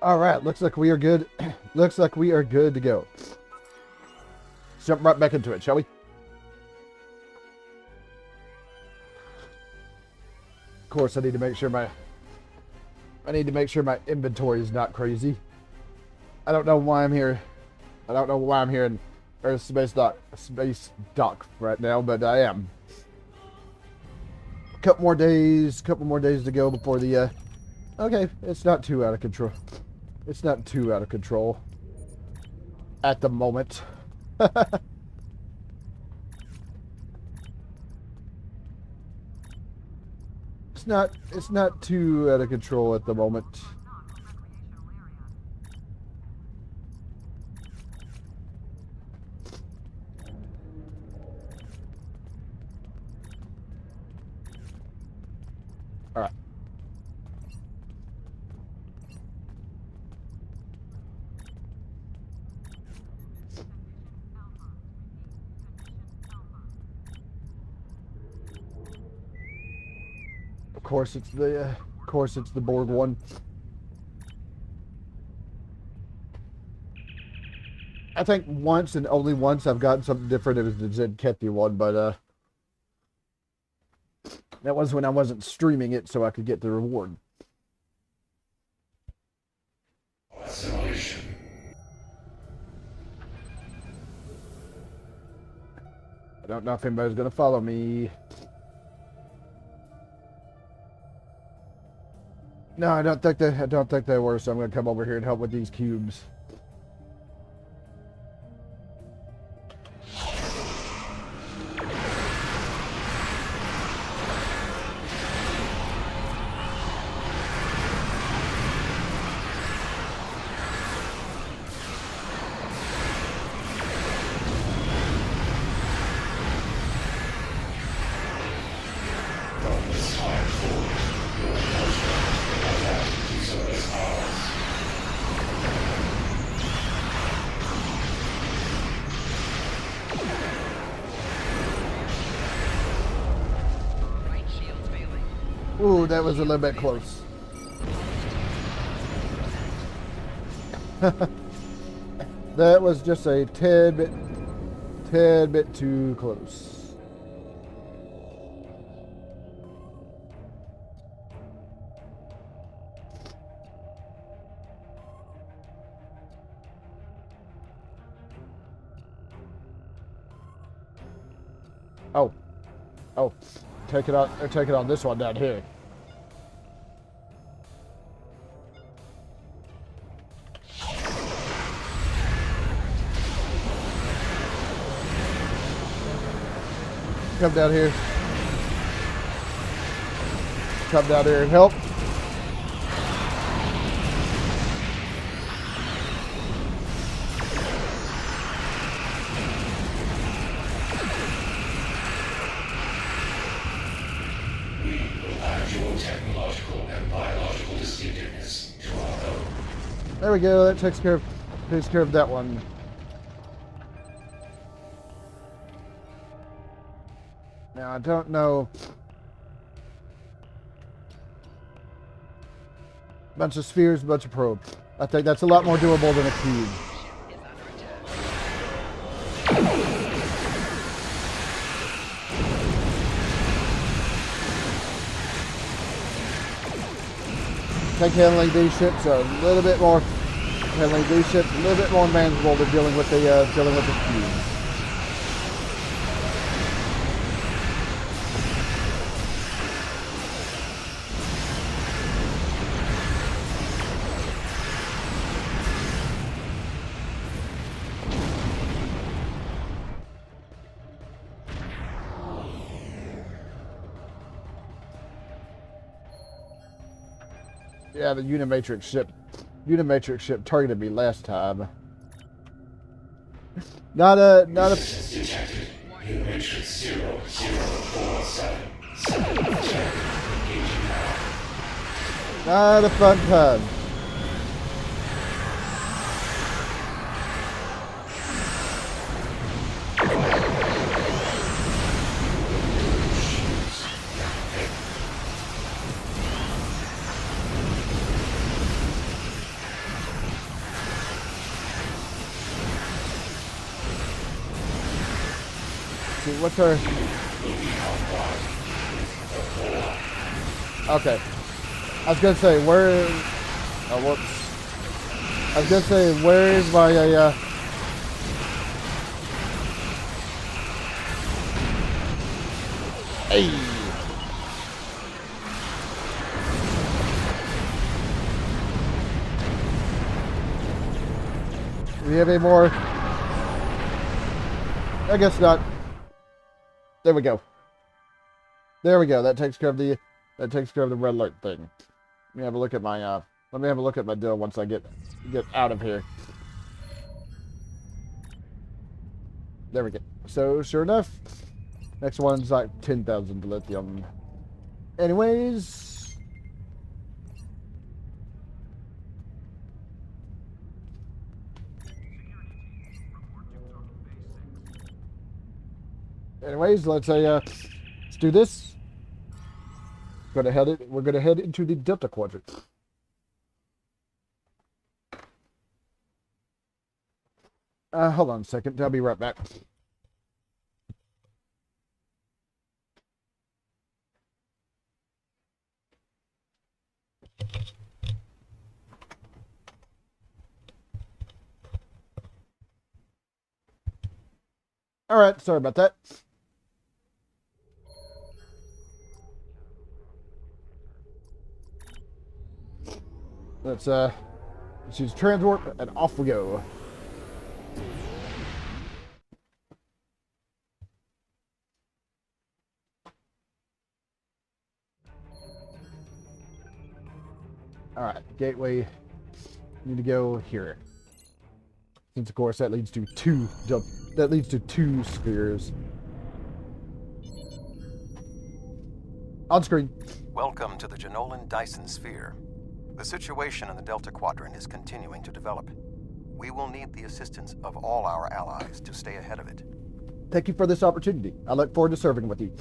All right, looks like we are good. Looks like we are good to go. Let's jump right back into it, shall we? Of course, I need to make sure my inventory is not crazy. I don't know why I'm here. I don't know why I'm here in Earth Space Dock right now, but I am. Couple more days to go before the okay, it's not too out of control. It's not too out of control at the moment. It's not too out of control at the moment. All right. Of course it's the Borg one. I think once and only once I've gotten something different. It was the Zed Kethi one, but that was when I wasn't streaming it, so I could get the reward. Escalation. I don't know if anybody's gonna follow me. No, I don't think they were, so I'm gonna come over here and help with these cubes. Ooh, that was a little bit close. That was just a tad bit too close. Oh, take it on this one down here. Come down here. Come down here and help. Technological and biological distinctiveness to our own. There we go. That takes care of that one. Now I don't know. Bunch of spheres, bunch of probes. I think that's a lot more doable than a cube. I think handling these ships a little bit more manageable than dealing with the cube. Yeah, the Unimatrix ship targeted me last time. Not a Detected. Unimatrix 0047. Engaging now. not a fun time. see, what's our... Okay. I was gonna say, where... Oh, whoops. I was gonna say, where is my, Hey! Do we have any more? I guess not. There we go. There we go. That takes care of the red alert thing. Let me have a look at my deal once I get out of here. There we go. So sure enough, next one's like 10,000 lithium. Anyways. Let's do this. We're gonna head into the Delta Quadrant. Hold on a second. I'll be right back. All right, sorry about that. Let's use transwarp and off we go. All right, gateway. Need to go here. Since of course that leads to two spheres. On screen. Welcome to the Janolan Dyson Sphere. The situation in the Delta Quadrant is continuing to develop. We will need the assistance of all our allies to stay ahead of it. Thank you for this opportunity. I look forward to serving with you.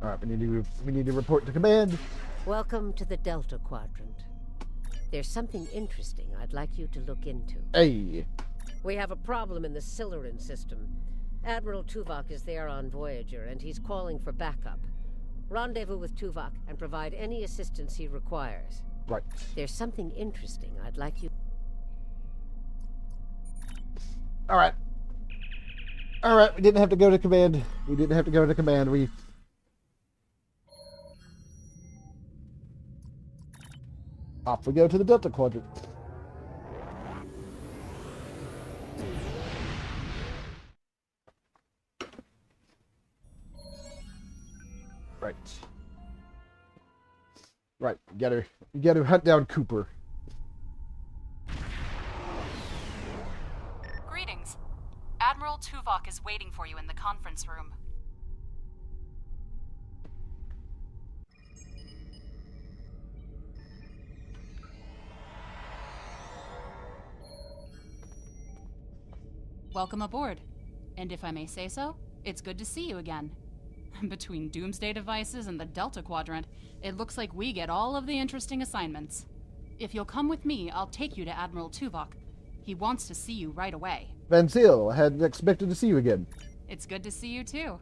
All right, we need to report to command. Welcome to the Delta Quadrant. There's something interesting I'd like you to look into. Hey. We have a problem in the Siluran system. Admiral Tuvok is there on Voyager, and he's calling for backup. Rendezvous with Tuvok and provide any assistance he requires. Right. There's something interesting I'd like you... All right. All right, we didn't have to go to command. We... Off we go to the Delta Quadrant. Right. Right. You gotta hunt down Cooper. Greetings. Admiral Tuvok is waiting for you in the conference room. Welcome aboard. And if I may say so, it's good to see you again. Between doomsday devices and the Delta Quadrant, it looks like we get all of the interesting assignments. If you'll come with me, I'll take you to Admiral Tuvok. He wants to see you right away. Van Seal, hadn't expected to see you again. It's good to see you too.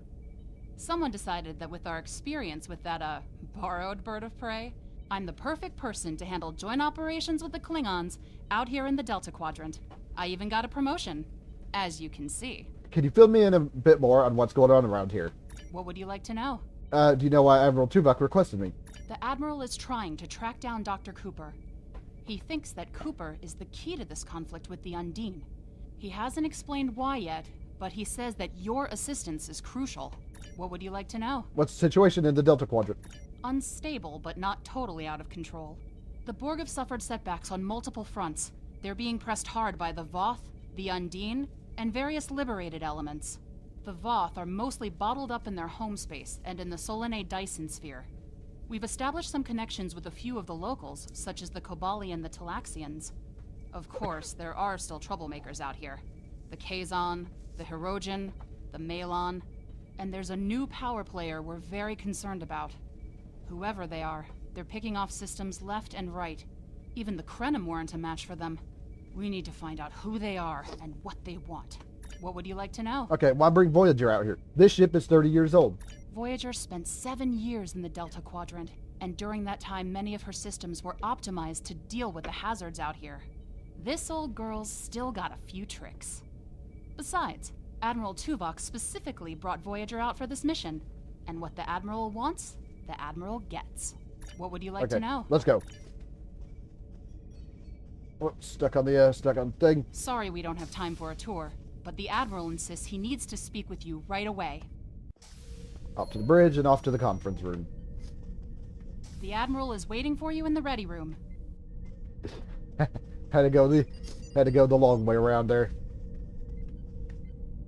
Someone decided that with our experience with that, borrowed bird of prey, I'm the perfect person to handle joint operations with the Klingons out here in the Delta Quadrant. I even got a promotion, as you can see. Can you fill me in a bit more on what's going on around here? What would you like to know? Do you know why Admiral Tuvok requested me? The Admiral is trying to track down Dr. Cooper. He thinks that Cooper is the key to this conflict with the Undine. He hasn't explained why yet, but he says that your assistance is crucial. What would you like to know? What's the situation in the Delta Quadrant? Unstable, but not totally out of control. The Borg have suffered setbacks on multiple fronts. They're being pressed hard by the Voth, the Undine, and various liberated elements. The Voth are mostly bottled up in their home space and in the Solanae Dyson sphere. We've established some connections with a few of the locals, such as the Kobali and the Talaxians. Of course, there are still troublemakers out here. The Kazon, the Hirogen, the Malon, and there's a new power player we're very concerned about. Whoever they are, they're picking off systems left and right. Even the Krenim weren't a match for them. We need to find out who they are and what they want. What would you like to know? Okay, why bring Voyager out here? This ship is 30 years old. Voyager spent 7 years in the Delta Quadrant, and during that time many of her systems were optimized to deal with the hazards out here. This old girl's still got a few tricks. Besides, Admiral Tuvok specifically brought Voyager out for this mission, and what the Admiral wants, the Admiral gets. What would you like to know? Let's go. Oh, stuck on the thing. Sorry we don't have time for a tour, but the Admiral insists he needs to speak with you right away. Off to the bridge and off to the conference room. The Admiral is waiting for you in the ready room. Had to go the long way around there.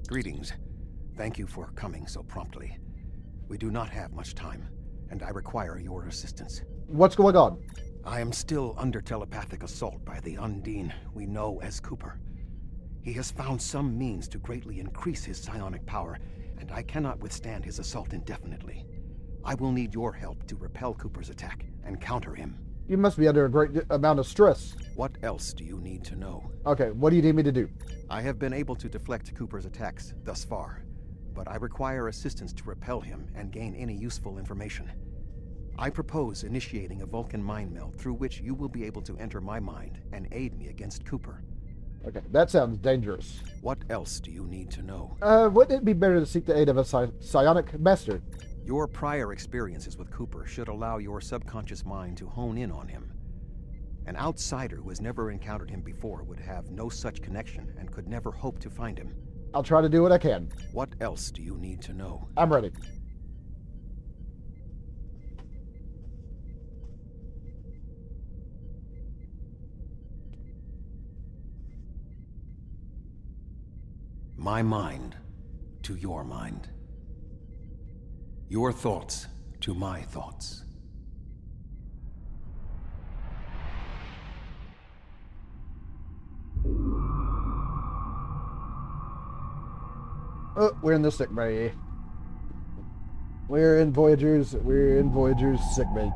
Greetings. Thank you for coming so promptly. We do not have much time, and I require your assistance. What's going on? I am still under telepathic assault by the Undine we know as Cooper. He has found some means to greatly increase his psionic power, and I cannot withstand his assault indefinitely. I will need your help to repel Cooper's attack and counter him. You must be under a great amount of stress. What else do you need to know? Okay, what do you need me to do? I have been able to deflect Cooper's attacks thus far, but I require assistance to repel him and gain any useful information. I propose initiating a Vulcan mind meld through which you will be able to enter my mind and aid me against Cooper. Okay, that sounds dangerous. What else do you need to know? Wouldn't it be better to seek the aid of a psionic master? Your prior experiences with Cooper should allow your subconscious mind to hone in on him. An outsider who has never encountered him before would have no such connection and could never hope to find him. I'll try to do what I can. What else do you need to know? I'm ready. My mind to your mind. Your thoughts to my thoughts. Oh, we're in the sick bay. We're in Voyager's sick bay.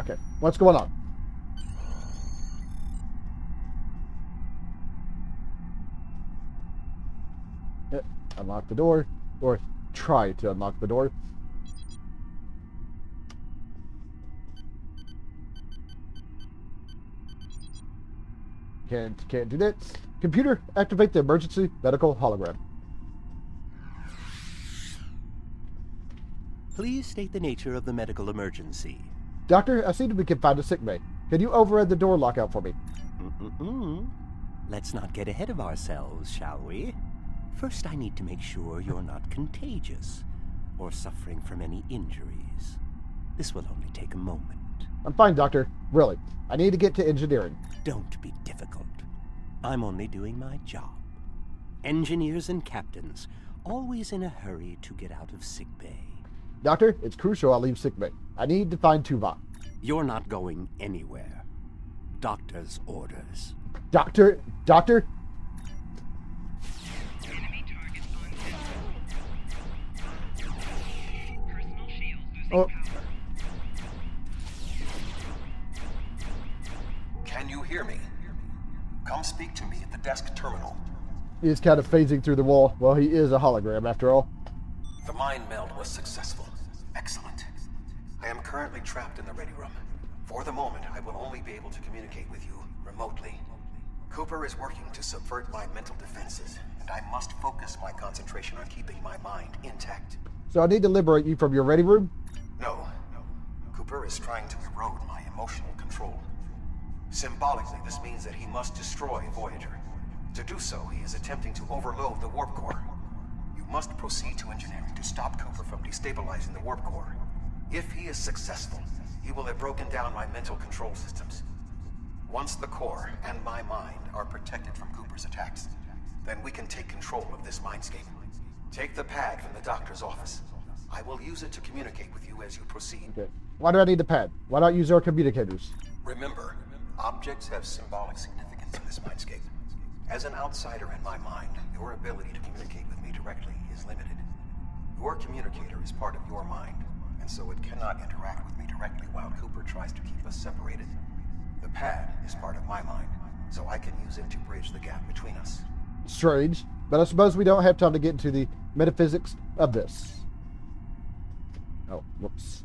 Okay, what's going on? Yeah, unlock the door, or try to unlock the door. Can't do that. Computer, activate the emergency medical hologram. Please state the nature of the medical emergency. Doctor, I seem to be confined to sick bay. Can you override the door lockout for me? Let's not get ahead of ourselves, shall we? First, I need to make sure you're not contagious or suffering from any injuries. This will only take a moment. I'm fine, Doctor. Really. I need to get to engineering. Don't be difficult. I'm only doing my job. Engineers and captains, always in a hurry to get out of sickbay. Doctor, it's crucial I leave sickbay. I need to find Tuvok. You're not going anywhere. Doctor's orders. Doctor? Enemy targets on personal shield losing Oh. power. Can you hear me? Come speak to me at the desk terminal. He's kind of phasing through the wall. Well, he is a hologram, after all. The mind meld was successful. Excellent. I am currently trapped in the ready room. For the moment, I will only be able to communicate with you remotely. Cooper is working to subvert my mental defenses, and I must focus my concentration on keeping my mind intact. So I need to liberate you from your ready room? No. Cooper is trying to erode my emotional control. Symbolically, this means that he must destroy Voyager. To do so, he is attempting to overload the warp core. You must proceed to engineering to stop Cooper from destabilizing the warp core. If he is successful, he will have broken down my mental control systems. Once the core and my mind are protected from Cooper's attacks, then we can take control of this mindscape. Take the pad from the doctor's office. I will use it to communicate with you as you proceed. Okay. Why do I need the pad? Why not use our communicators? Remember, Objects have symbolic significance in this mindscape. As an outsider in my mind, your ability to communicate with me directly is limited. Your communicator is part of your mind, and so it cannot interact with me directly while Cooper tries to keep us separated. The pad is part of my mind, so I can use it to bridge the gap between us. Strange, but I suppose we don't have time to get into the metaphysics of this. Oh, whoops.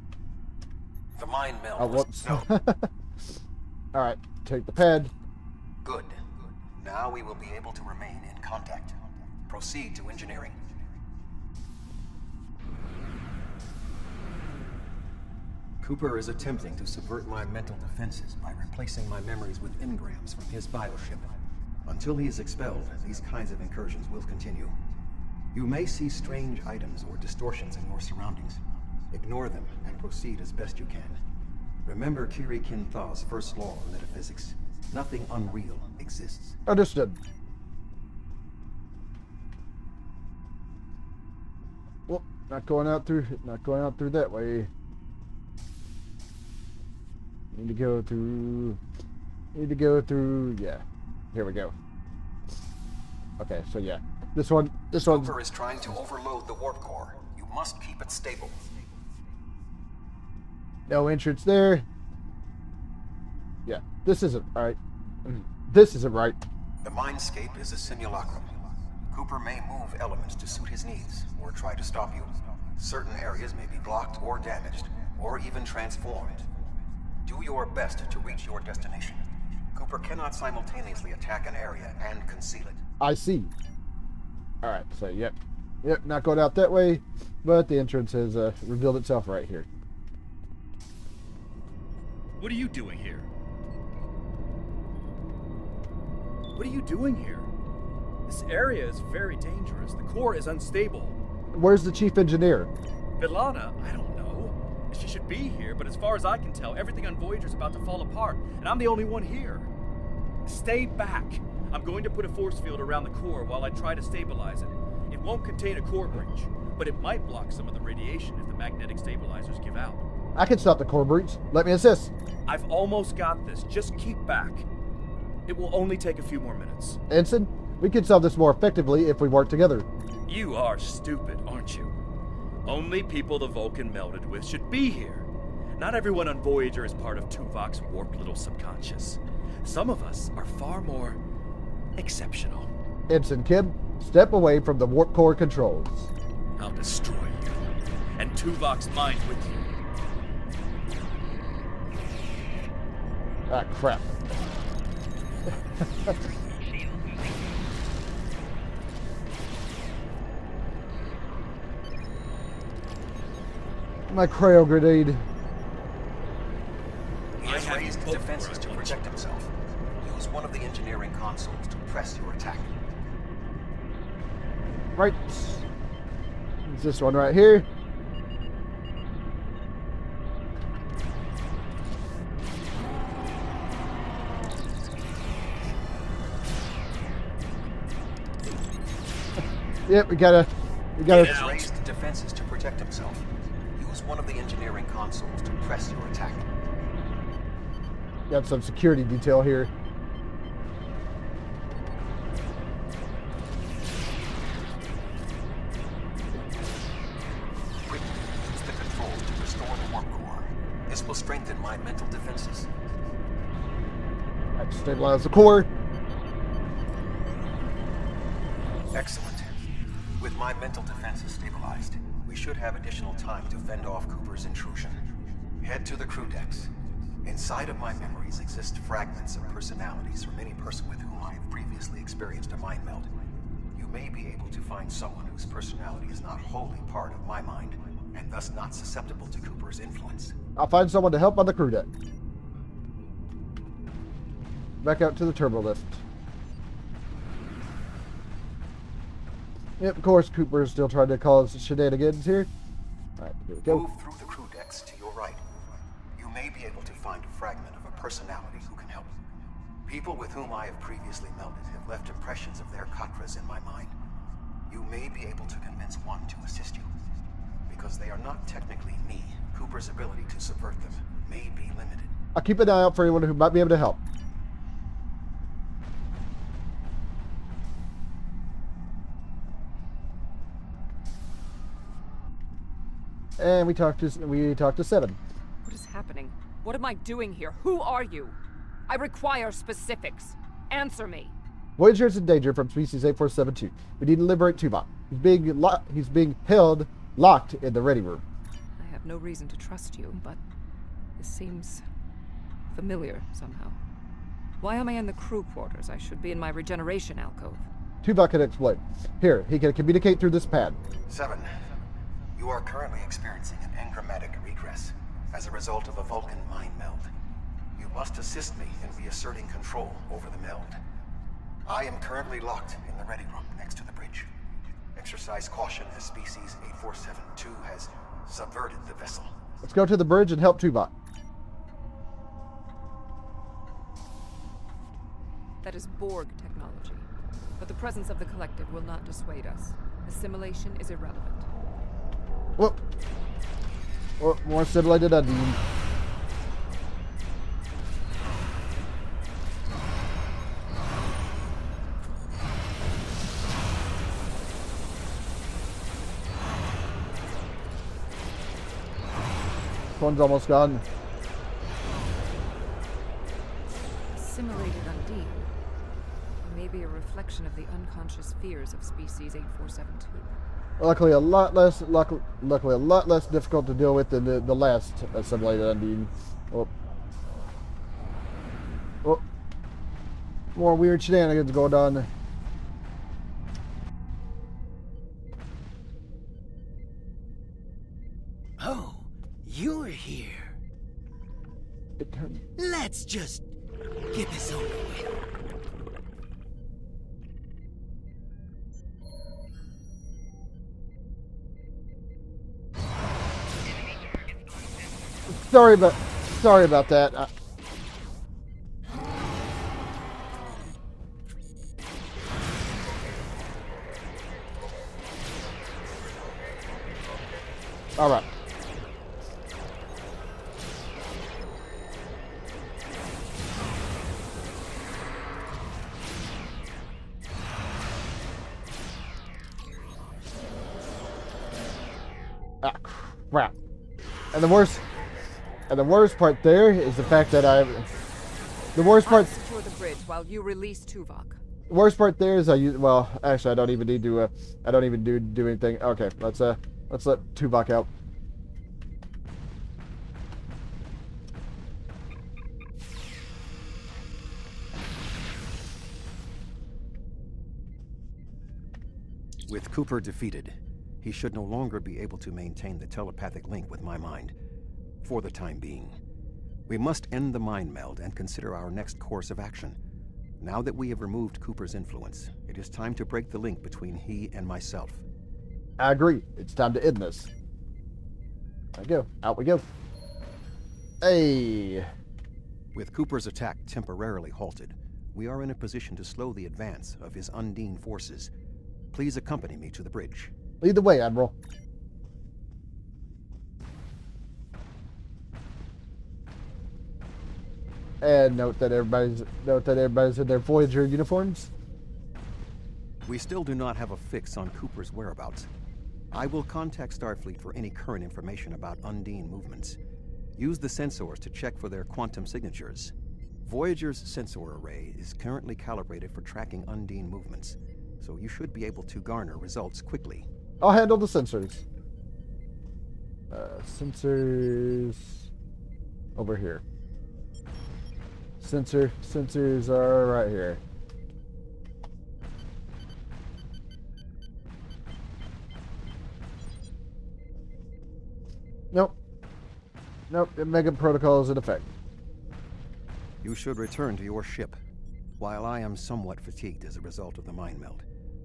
The mind meld. Oh, whoops. No. Alright, take the pad. Good. Now we will be able to remain in contact. Proceed to engineering. Cooper is attempting to subvert my mental defenses by replacing my memories with engrams from his bioship. Until he is expelled, these kinds of incursions will continue. You may see strange items or distortions in your surroundings. Ignore them and proceed as best you can. Remember Kiri Kinthaw's first law of metaphysics. Nothing unreal exists. Understood. Well, not going out through that way. Need to go through, yeah. Here we go. Okay, so yeah. This one's... Cooper is trying to overload the warp core. You must keep it stable. No entrance there. Yeah, this isn't right. This isn't right. The Mindscape is a simulacrum. Cooper may move elements to suit his needs, or try to stop you. Certain areas may be blocked or damaged, or even transformed. Do your best to reach your destination. Cooper cannot simultaneously attack an area and conceal it. I see. Alright, so yep, not going out that way, but the entrance has revealed itself right here. What are you doing here? What are you doing here? This area is very dangerous. The core is unstable. Where's the chief engineer? Belana, I don't know. She should be here, but as far as I can tell, everything on Voyager's about to fall apart, and I'm the only one here. Stay back. I'm going to put a force field around the core while I try to stabilize it. It won't contain a core breach, but it might block some of the radiation if the magnetic stabilizers give out. I can stop the core breach. Let me assist. I've almost got this. Just keep back. It will only take a few more minutes. Ensign, we can solve this more effectively if we work together. You are stupid, aren't you? Only people the Vulcan melded with should be here. Not everyone on Voyager is part of Tuvok's warped little subconscious. Some of us are far more exceptional. Ensign Kim, step away from the warp core controls. I'll destroy you, and Tuvok's mind with you. Ah, crap. My cryo grenade. He has raised defenses to protect himself. Use one of the engineering consoles to press your attack. Right. It's this one right here. Yep, we gotta. He has raised defenses to protect himself. Use one of the engineering consoles to press your attack. Got some security detail here. Quickly use the controls to restore the warp core. This will strengthen my mental defenses. I have to stabilize the core. Excellent. With my mental defenses stabilized, we should have additional time to fend off Cooper's intrusion. Head to the crew decks. Inside of my memories exist fragments of personalities from any person with whom I have previously experienced a mind meld. You may be able to find someone whose personality is not wholly part of my mind, and thus not susceptible to Cooper's influence. I'll find someone to help on the crew deck. Back out to the turbo lift. Yep, of course, Cooper is still trying to cause shenanigans here. Alright, here we go. Move through the crew decks to your right. You may be able to find a fragment of a personality who can help. People with whom I have previously melded have left impressions of their Katras in my mind. You may be able to convince one to assist you. Because they are not technically me, Cooper's ability to subvert them may be limited. I'll keep an eye out for anyone who might be able to help. And we talked to 7. What is happening? What am I doing here? Who are you? I require specifics. Answer me. Voyager is in danger from species 8472. We need to liberate Tuvok. He's being held locked in the ready room. I have no reason to trust you, but this seems familiar somehow. Why am I in the crew quarters? I should be in my regeneration alcove. Tuvok can explain. Here, he can communicate through this pad. 7. You are currently experiencing an engrammatic regress as a result of a Vulcan mind meld. You must assist me in reasserting control over the meld. I am currently locked in the ready room next to the bridge. Exercise caution as species 8472 has subverted the vessel. Let's go to the bridge and help Tuvok. That is Borg technology. But the presence of the collective will not dissuade us. Assimilation is irrelevant. Whoop. Oh, more simulated Undine. One's almost gone. Assimilated Undine. Maybe a reflection of the unconscious fears of species 8472. Luckily, a lot less difficult to deal with than the last assimilated Undine. Oh. Oh. More weird shenanigans going on. Oh, you're here. Let's just get this over with. Sorry about that. All right. Ah, crap. And the worst part there is the fact that the worst part. I'll secure the bridge while you release Tuvok. The worst part there is well, actually, I don't even need to. I don't even do anything. Okay, let's let Tuvok out. With Cooper defeated, he should no longer be able to maintain the telepathic link with my mind. For the time being. We must end the mind meld and consider our next course of action. Now that we have removed Cooper's influence, it is time to break the link between he and myself. I agree. It's time to end this. There we go. Out we go. Hey. With Cooper's attack temporarily halted, we are in a position to slow the advance of his Undine forces. Please accompany me to the bridge. Lead the way, Admiral. And note that everybody's in their Voyager uniforms. We still do not have a fix on Cooper's whereabouts. I will contact Starfleet for any current information about Undine movements. Use the sensors to check for their quantum signatures. Voyager's sensor array is currently calibrated for tracking Undine movements, so you should be able to garner results quickly. I'll handle the sensors. Sensors over here. Sensors are right here. Nope. The Mega Protocol is in effect. You should return to your ship. While I am somewhat fatigued as a result of the mind meld,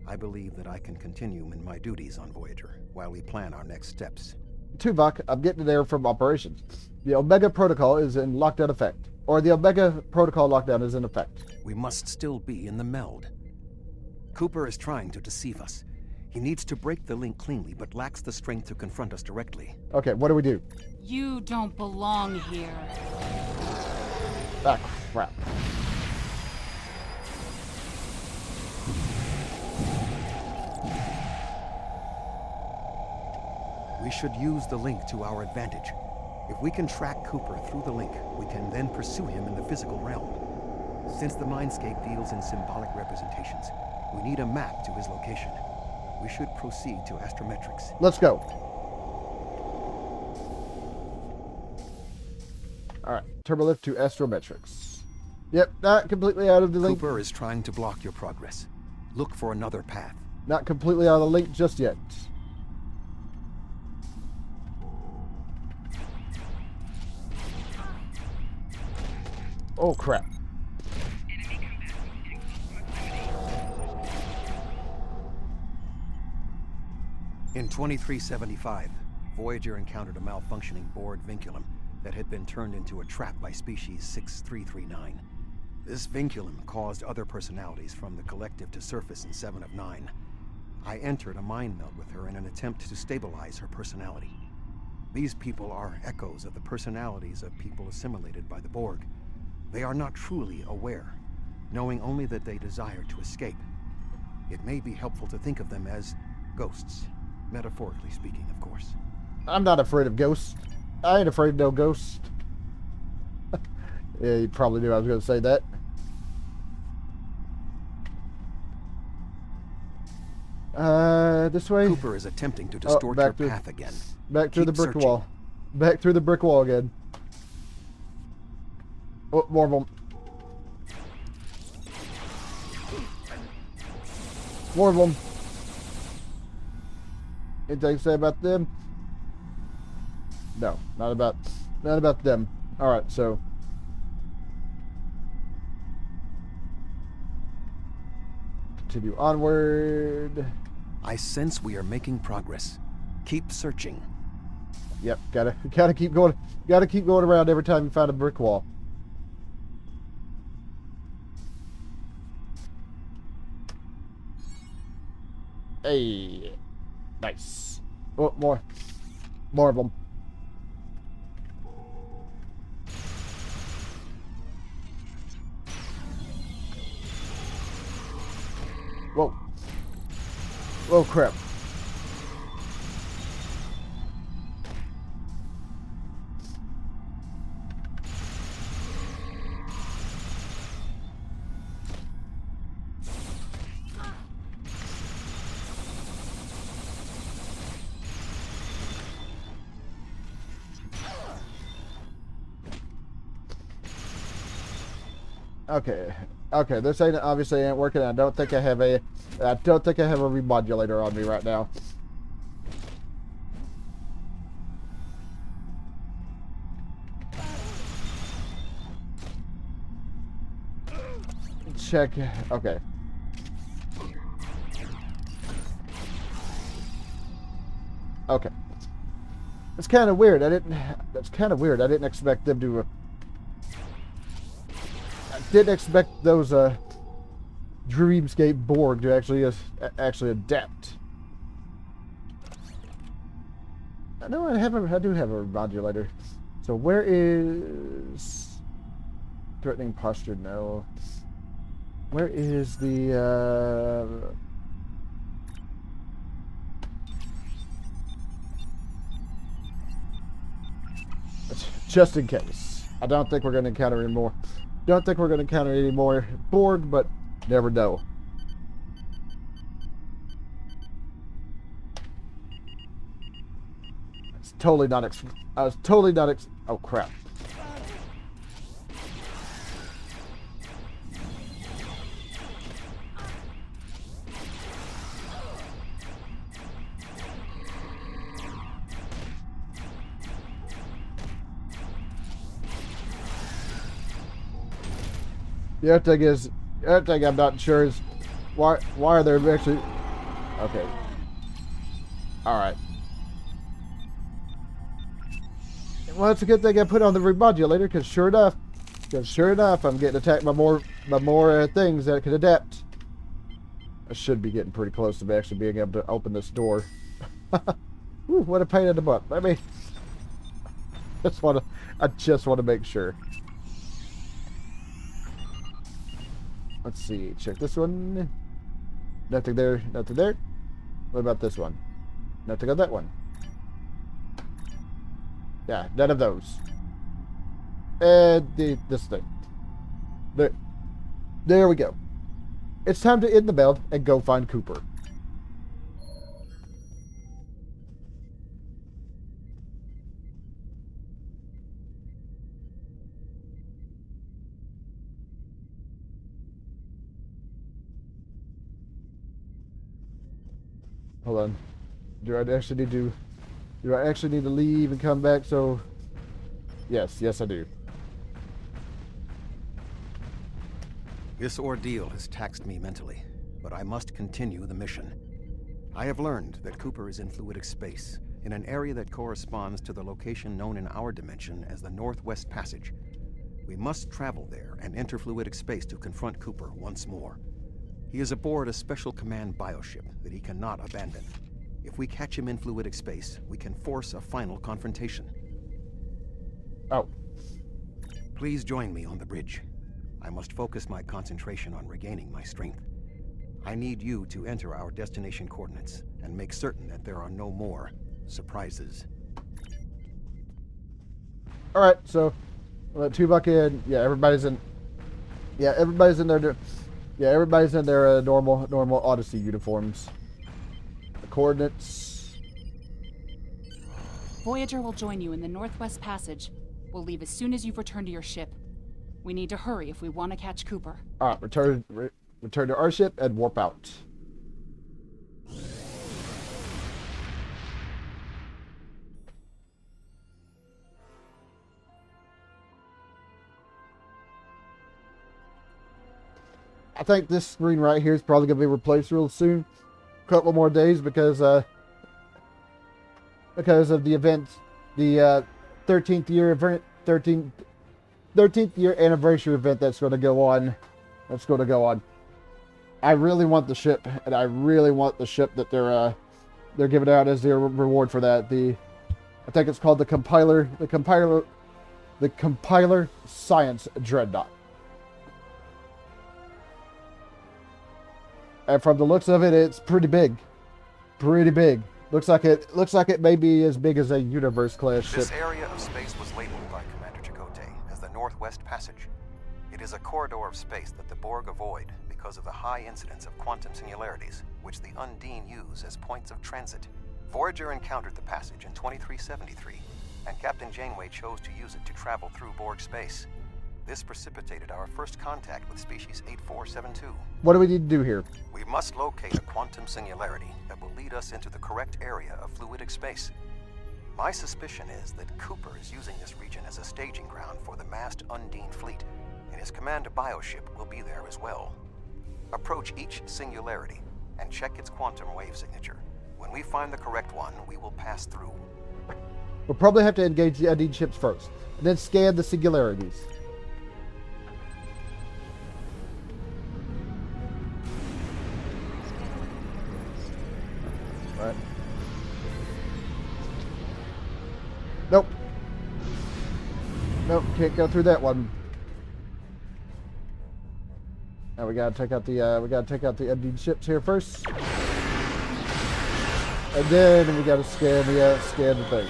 I believe that I can continue in my duties on Voyager while we plan our next steps. Tuvok, I'm getting there from operations. The Omega Protocol is in lockdown effect. Or the Omega Protocol lockdown is in effect. We must still be in the meld. Cooper is trying to deceive us. He needs to break the link cleanly, but lacks the strength to confront us directly. Okay, what do we do? You don't belong here. Ah, crap. We should use the link to our advantage. If we can track Cooper through the link, we can then pursue him in the physical realm. Since the Mindscape deals in symbolic representations, we need a map to his location. We should proceed to astrometrics. Let's go. Alright, turbolift to astrometrics. Yep, not completely out of the link. Cooper is trying to block your progress. Look for another path. Not completely out of the link just yet. Oh crap. In 2375, Voyager encountered a malfunctioning Borg vinculum that had been turned into a trap by species 6339. This vinculum caused other personalities from the collective to surface in 7 of 9. I entered a mind meld with her in an attempt to stabilize her personality. These people are echoes of the personalities of people assimilated by the Borg. They are not truly aware, knowing only that they desire to escape. It may be helpful to think of them as ghosts, metaphorically speaking, of course. I'm not afraid of ghosts. I ain't afraid of no ghosts. Yeah, you probably knew I was going to say that. This way. Cooper is attempting to distort your path again. Back through the brick searching. wall. Back through the brick wall again. Oh, more of them. More of them. Anything to say about them? No, not about them. All right, so continue onward. I sense we are making progress. Keep searching. Yep, gotta keep going. Gotta keep going around every time you find a brick wall. Hey, nice. Oh, more of them. Whoa. Oh crap. Okay, this obviously ain't working. I don't think I have a remodulator on me right now. Check. Okay. Okay. It's kind of weird. That's kind of weird. I didn't expect them to. Didn't expect those Dreamscape Borg to actually adapt. I know I do have a modulator. So where is threatening posture? No. Where is the just in case. I don't think we're going to encounter any more. Don't think we're going to encounter any more Borg, but never know. It's totally not. I was totally not. Oh crap! The other thing I'm not sure is why are there actually. Okay. All right. Well, it's a good thing I put on the remodulator, because sure enough, I'm getting attacked by more things that can adapt. I should be getting pretty close to actually being able to open this door. Ooh, what a pain in the butt. I just want to make sure. Let's see. Check this one. Nothing there. Nothing there. What about this one? Nothing on that one. Yeah, none of those. And this thing. There we go. It's time to end the build and go find Cooper. Hold on. Do I actually need to leave and come back? So, yes, I do. This ordeal has taxed me mentally, but I must continue the mission. I have learned that Cooper is in fluidic space, in an area that corresponds to the location known in our dimension as the Northwest Passage. We must travel there and enter fluidic space to confront Cooper once more. He is aboard a special command bioship that he cannot abandon. If we catch him in fluidic space, we can force a final confrontation. Oh. Please join me on the bridge. I must focus my concentration on regaining my strength. I need you to enter our destination coordinates and make certain that there are no more surprises. Alright, so let Tuvok in. Yeah, everybody's in. Yeah, everybody's in their. Yeah, everybody's in their normal Odyssey uniforms. The coordinates. Voyager will join you in the Northwest Passage. We'll leave as soon as you've returned to your ship. We need to hurry if we want to catch Cooper. Alright, return to our ship and warp out. I think this screen right here is probably going to be replaced real soon. A couple more days because of the event, the 13th year event, 13th year anniversary event that's going to go on. I really want the ship, and I really want the ship that they're giving out as their reward for that. I think it's called the Compiler Science Dreadnought. And from the looks of it, it's pretty big. Pretty big. Looks like it may be as big as a Universe class ship. This area of space was labeled by Commander Chakotay as the Northwest Passage. It is a corridor of space that the Borg avoid because of the high incidence of quantum singularities, which the Undine use as points of transit. Voyager encountered the passage in 2373, and Captain Janeway chose to use it to travel through Borg space. This precipitated our first contact with species 8472. What do we need to do here? We must locate a quantum singularity that will lead us into the correct area of fluidic space. My suspicion is that Cooper is using this region as a staging ground for the massed Undine fleet, and his command bioship will be there as well. Approach each singularity and check its quantum wave signature. When we find the correct one, we will pass through. We'll probably have to engage the Undine ships first, and then scan the singularities. Right. Nope. Nope, can't go through that one. Now we gotta take out the Undine ships here first, and then we gotta scan the thing.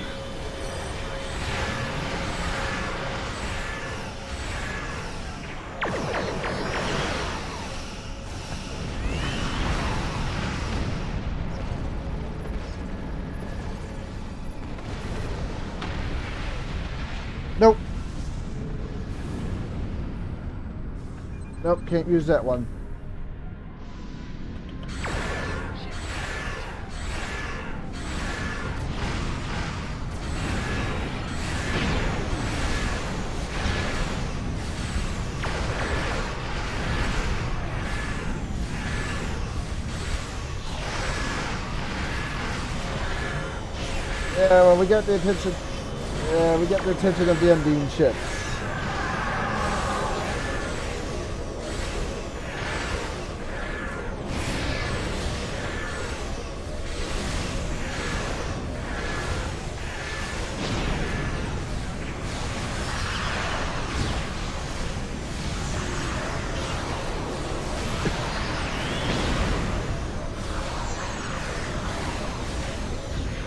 Nope. Nope, can't use that one. Yeah, well, we got the attention. Yeah, we got the attention of the Undine ships.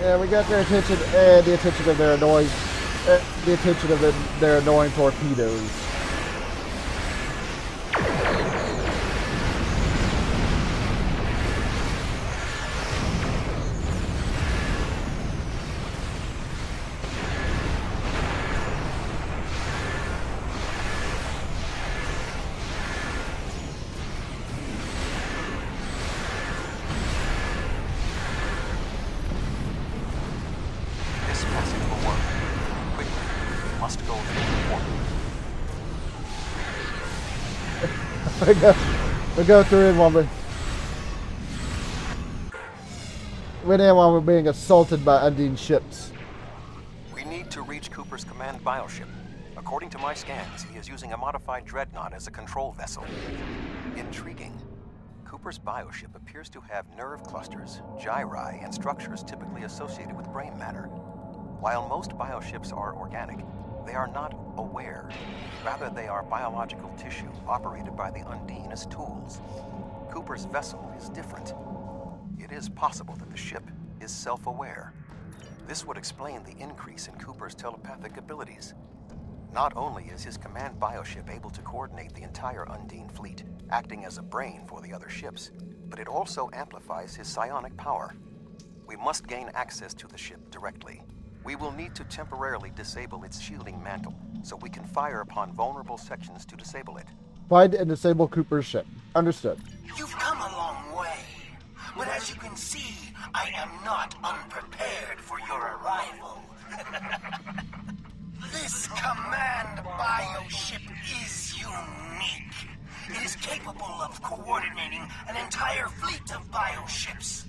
Yeah, we got their attention and the attention of their annoying the attention of their annoying torpedoes. This passage will work. Quickly, we must go through the port. We go through it while we're being assaulted by Undine ships. We need to reach Cooper's command bioship. According to my scans, he is using a modified dreadnought as a control vessel. Intriguing. Cooper's bioship appears to have nerve clusters, gyri, and structures typically associated with brain matter. While most bioships are organic, they are not aware. Rather, they are biological tissue operated by the Undine as tools. Cooper's vessel is different. It is possible that the ship is self-aware. This would explain the increase in Cooper's telepathic abilities. Not only is his command bioship able to coordinate the entire Undine fleet, acting as a brain for the other ships, but it also amplifies his psionic power. We must gain access to the ship directly. We will need to temporarily disable its shielding mantle, so we can fire upon vulnerable sections to disable it. Find and disable Cooper's ship. Understood. You've come a long way, but as you can see, I am not unprepared for your arrival. This command bioship is unique. It is capable of coordinating an entire fleet of bioships.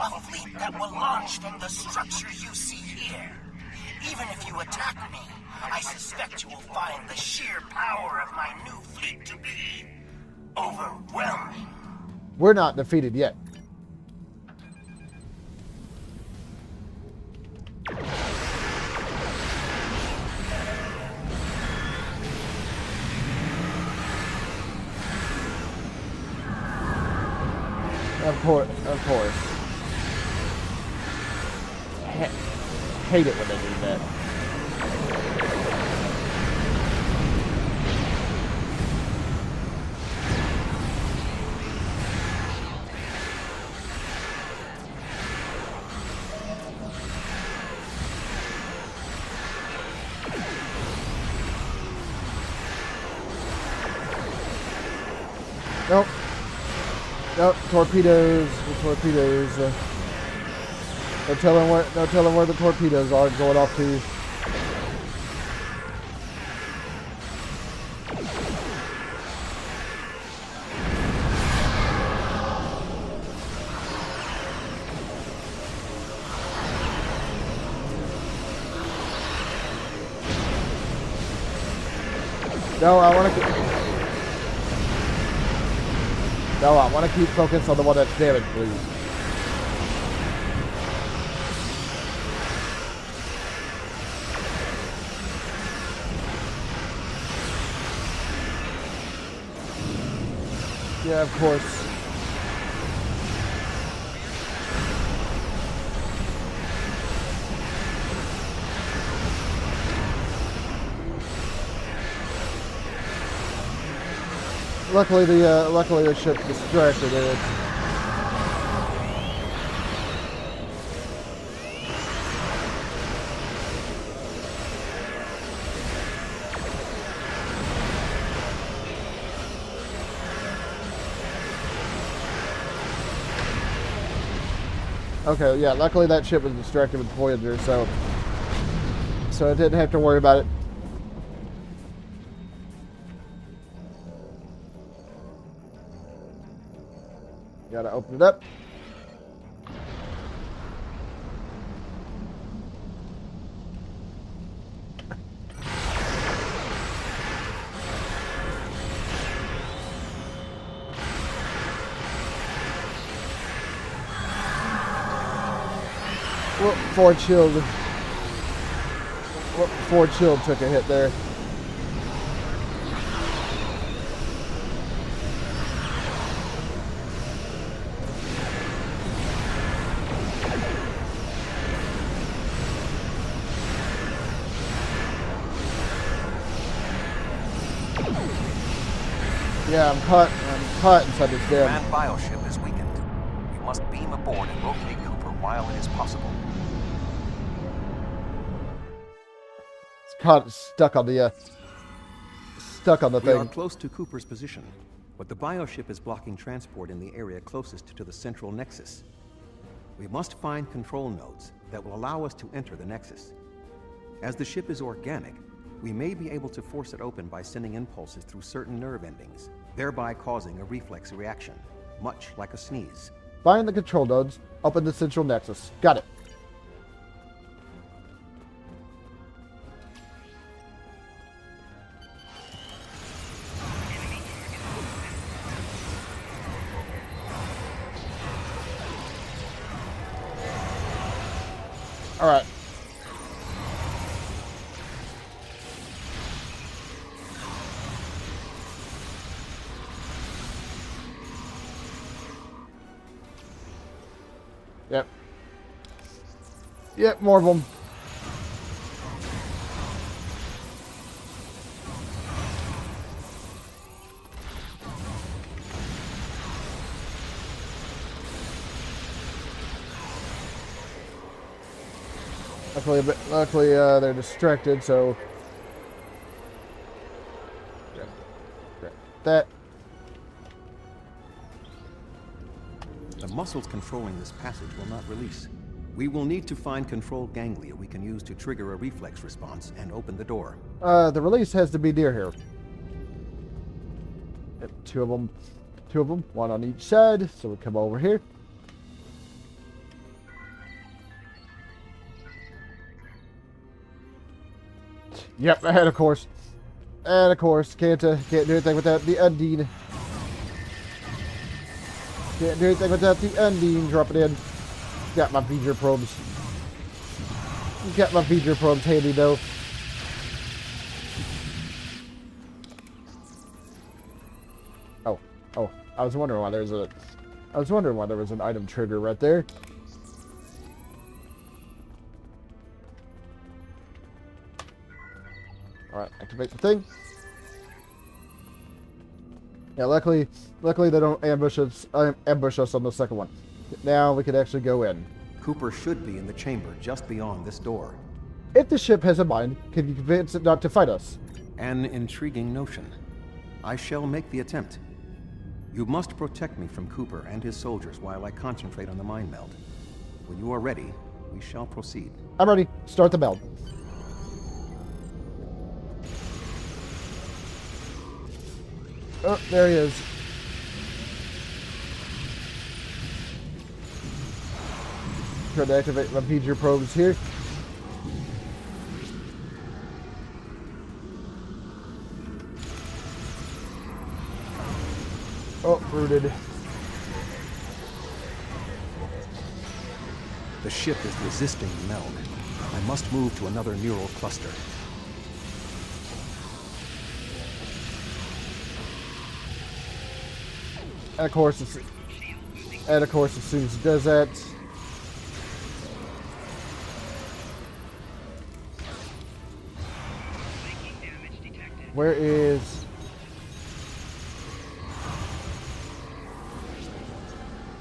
A fleet that will launch from the structure you see here. Even if you attack me, I suspect you will find the sheer power of my new fleet to be overwhelming. We're not defeated yet. Of course. Hate it when they do that. Nope. Nope. Torpedoes. The torpedoes. Don't tell them where the torpedoes are going off to. No, I want to keep focused on the one that's damaged, please. Yeah, of course. Luckily the ship distracted it. Okay, yeah, luckily that ship was distracted with Voyager, so I didn't have to worry about it. Gotta open it up. Well, Ford Shield took a hit there. Yeah, I'm caught inside this damn. Command bioship is weakened. You must beam aboard and locate Cooper while it is possible. It's caught stuck on the We are thing. close to Cooper's position, but the bioship is blocking transport in the area closest to the central nexus. We must find control nodes that will allow us to enter the nexus. As the ship is organic, we may be able to force it open by sending impulses through certain nerve endings, thereby causing a reflex reaction, much like a sneeze. Find the control nodes. Open the central nexus. Got it. All right. Yep. Yep, more of them. Luckily, they're distracted, so that. The muscles controlling this passage will not release. We will need to find control ganglia we can use to trigger a reflex response and open the door. The release has to be near here. Yep, two of them, one on each side. So we come over here. Yep, and of course, can't do anything without the Undine. Can't do anything without the Undine dropping in. Got my feature probes. Got my feature probes handy though. Oh, I was wondering why there's an item trigger right there. Alright, activate the thing. Yeah, luckily they don't ambush us on the second one. Now we can actually go in. Cooper should be in the chamber just beyond this door. If the ship has a mind, can you convince it not to fight us? An intriguing notion. I shall make the attempt. You must protect me from Cooper and his soldiers while I concentrate on the mind meld. When you are ready, we shall proceed. I'm ready. Start the meld. Oh, there he is. Try to activate my feature probes here. Oh, rooted. The ship is resisting the meld. I must move to another neural cluster. And of course, as soon as it does that, where is?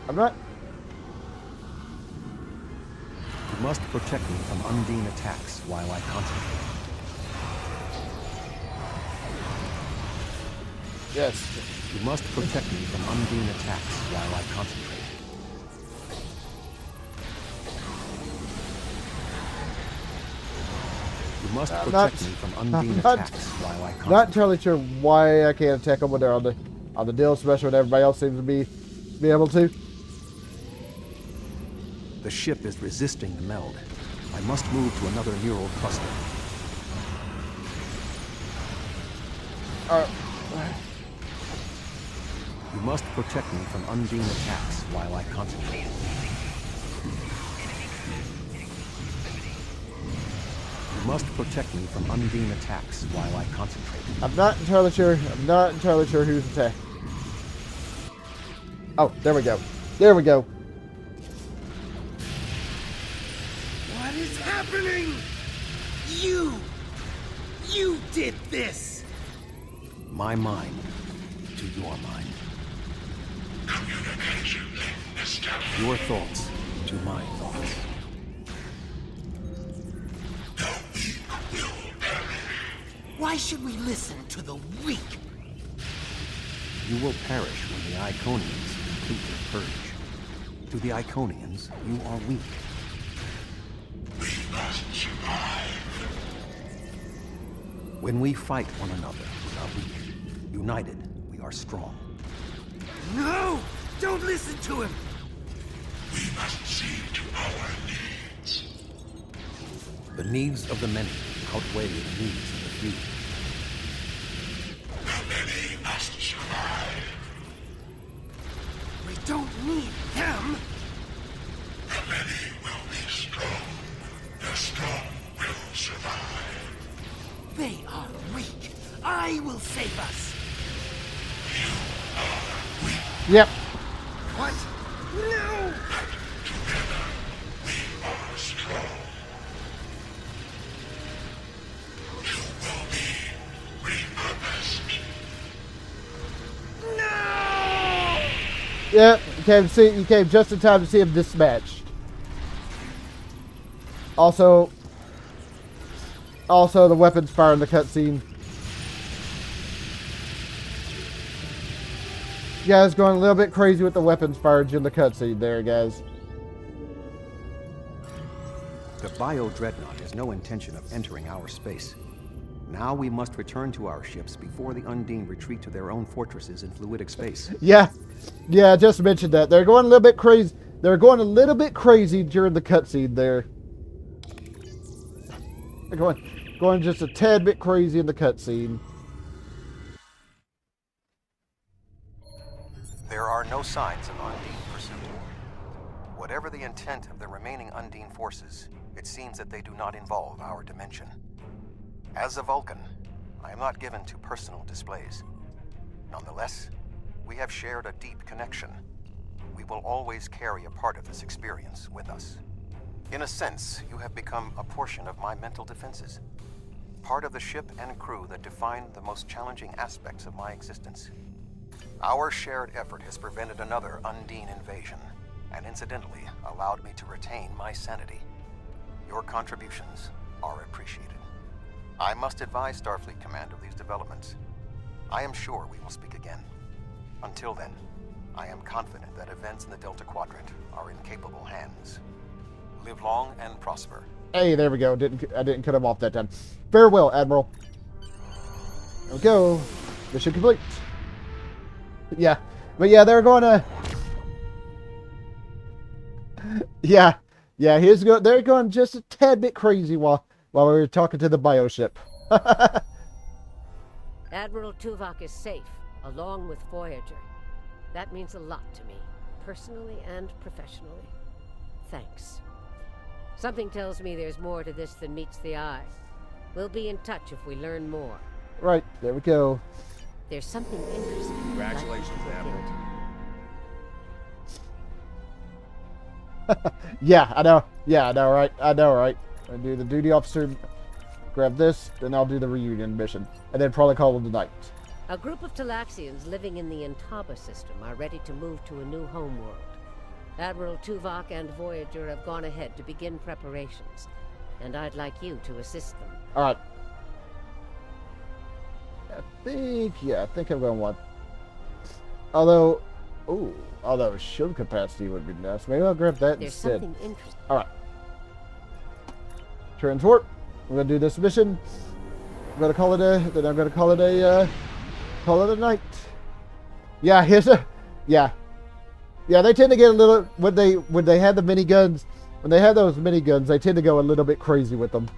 I'm not. You must protect me from Undine attacks while I concentrate. Yes. You must protect me from Undine attacks while I concentrate. You must protect me from Undine attacks while I concentrate. Not entirely sure why I can't attack them when they're on the deal, especially when everybody else seems to be able to. The ship is resisting the meld. I must move to another neural cluster. You must protect me from Undine attacks while I concentrate. You must protect me from Undine attacks while I concentrate. I'm not entirely sure who's attacking. Oh, there we go. There we go. What is happening? You did this! My mind. to your mind. Communication link established. Your thoughts to my thoughts. The weak will perish. Why should we listen to the weak? You will perish when the Iconians complete their purge. To the Iconians, you are weak. We must survive. When we fight one another, we are weak. United, we are strong. No! Don't listen to him! We must see to our needs. The needs of the many outweigh the needs of the few. The many must survive. We don't need them! The many will be strong. The strong will survive. They are weak. I will save us. Yep. What? No! Together, we are strong. You will be repurposed. No! Yep. You came just in time to see him dispatched. Also, the weapons fire in the cutscene. You guys going a little bit crazy with the weapons fired in the cutscene there, guys. The Bio-Dreadnought has no intention of entering our space. Now we must return to our ships before the Undine retreat to their own fortresses in fluidic space. Yeah, I just mentioned that. They're going a little bit crazy. They're going a little bit crazy during the cutscene there. They're going just a tad bit crazy in the cutscene. There are no signs of Undine pursuit. Whatever the intent of the remaining Undine forces, it seems that they do not involve our dimension. As a Vulcan, I am not given to personal displays. Nonetheless, we have shared a deep connection. We will always carry a part of this experience with us. In a sense, you have become a portion of my mental defenses. Part of the ship and crew that define the most challenging aspects of my existence. Our shared effort has prevented another Undine invasion, and incidentally allowed me to retain my sanity. Your contributions are appreciated. I must advise Starfleet Command of these developments. I am sure we will speak again. Until then, I am confident that events in the Delta Quadrant are in capable hands. Live long and prosper. Hey, there we go. I didn't cut him off that time. Farewell, Admiral. There we go. Mission complete. Yeah, but yeah, they're going to. Yeah, they're going just a tad bit crazy while we were talking to the bioship. Admiral Tuvok is safe, along with Voyager. That means a lot to me, personally and professionally. Thanks. Something tells me there's more to this than meets the eye. We'll be in touch if we learn more. Right, there we go. There's something interesting. Congratulations, Admiral. Yeah, I know, right? I do the duty officer, grab this, then I'll do the reunion mission, and then probably call it a night. A group of Talaxians living in the Intaba system are ready to move to a new homeworld. Admiral Tuvok and Voyager have gone ahead to begin preparations, and I'd like you to assist them. All right. I think I'm going to want. Although shield capacity would be nice. Maybe I'll grab that There's instead. something interesting. All right. Transport. We're going to do this mission. I'm going to call it a. Then I'm going to call it a night. Yeah, yeah. They tend to get a little when they have the miniguns. When they have those miniguns, they tend to go a little bit crazy with them.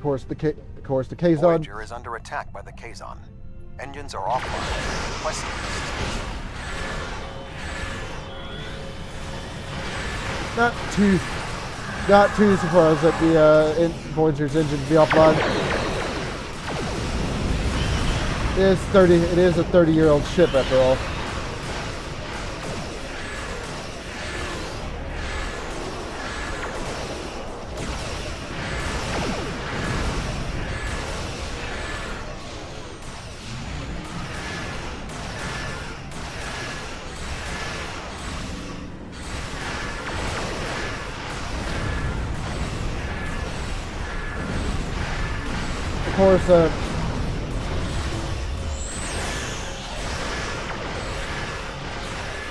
Of course, the Kazon. Voyager is under attack by the Kazon. Engines are offline. Requesting assistance. Not too surprised that the Voyager's engine be offline. It is a 30-year-old ship after all.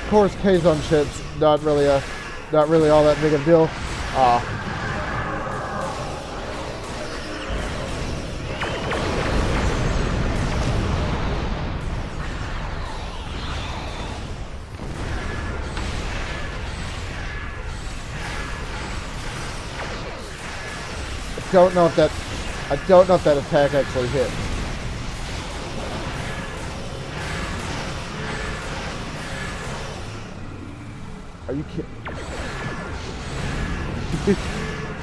course, Kazon ship's not really all that big of a deal. I don't know if that attack actually hit. Are you kidding?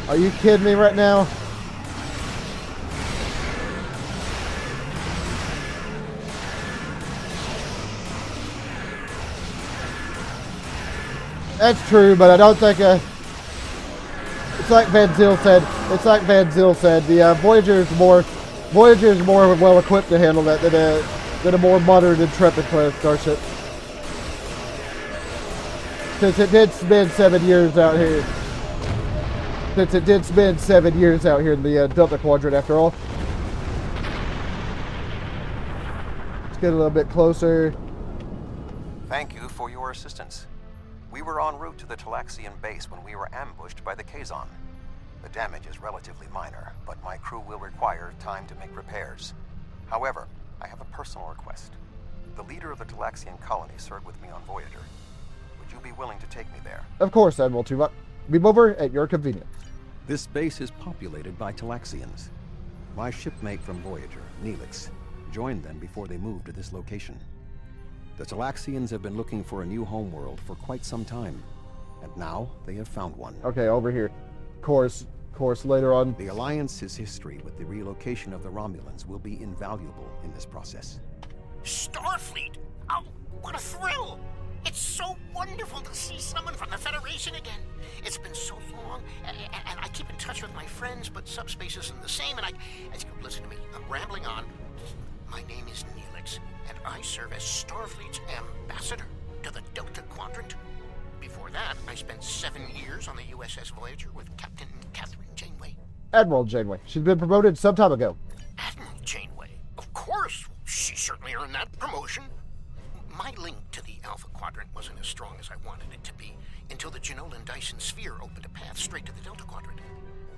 Are you kidding me right now? That's true, but I don't think it's like Van Zyl said. The Voyager is more well equipped to handle that than a more modern Intrepid class starship. Since it did spend 7 years out here. In the Delta Quadrant, after all. Let's get a little bit closer. Thank you for your assistance. We were en route to the Talaxian base when we were ambushed by the Kazon. The damage is relatively minor, but my crew will require time to make repairs. However, I have a personal request. The leader of the Talaxian colony served with me on Voyager. Would you be willing to take me there? Of course, Admiral Tuvok. Beam over at your convenience. This base is populated by Talaxians. My shipmate from Voyager, Neelix, joined them before they moved to this location. The Talaxians have been looking for a new homeworld for quite some time, and now they have found one. Okay, over here. Course later on. The Alliance's history with the relocation of the Romulans will be invaluable in this process. Starfleet! Oh, what a thrill! It's so wonderful to see someone from the Federation again. It's been so long, and I keep in touch with my friends, but subspace isn't the same, and listen to me, I'm rambling on. My name is Neelix, and I serve as Starfleet's ambassador to the Delta Quadrant. Before that, I spent 7 years on the USS Voyager with Captain Catherine Janeway. Admiral Janeway. She's been promoted some time ago. Admiral Janeway? Of course! She certainly earned that promotion. My link to the Alpha Quadrant wasn't as strong as I wanted it to be until the Janolan Dyson sphere opened a path straight to the Delta Quadrant.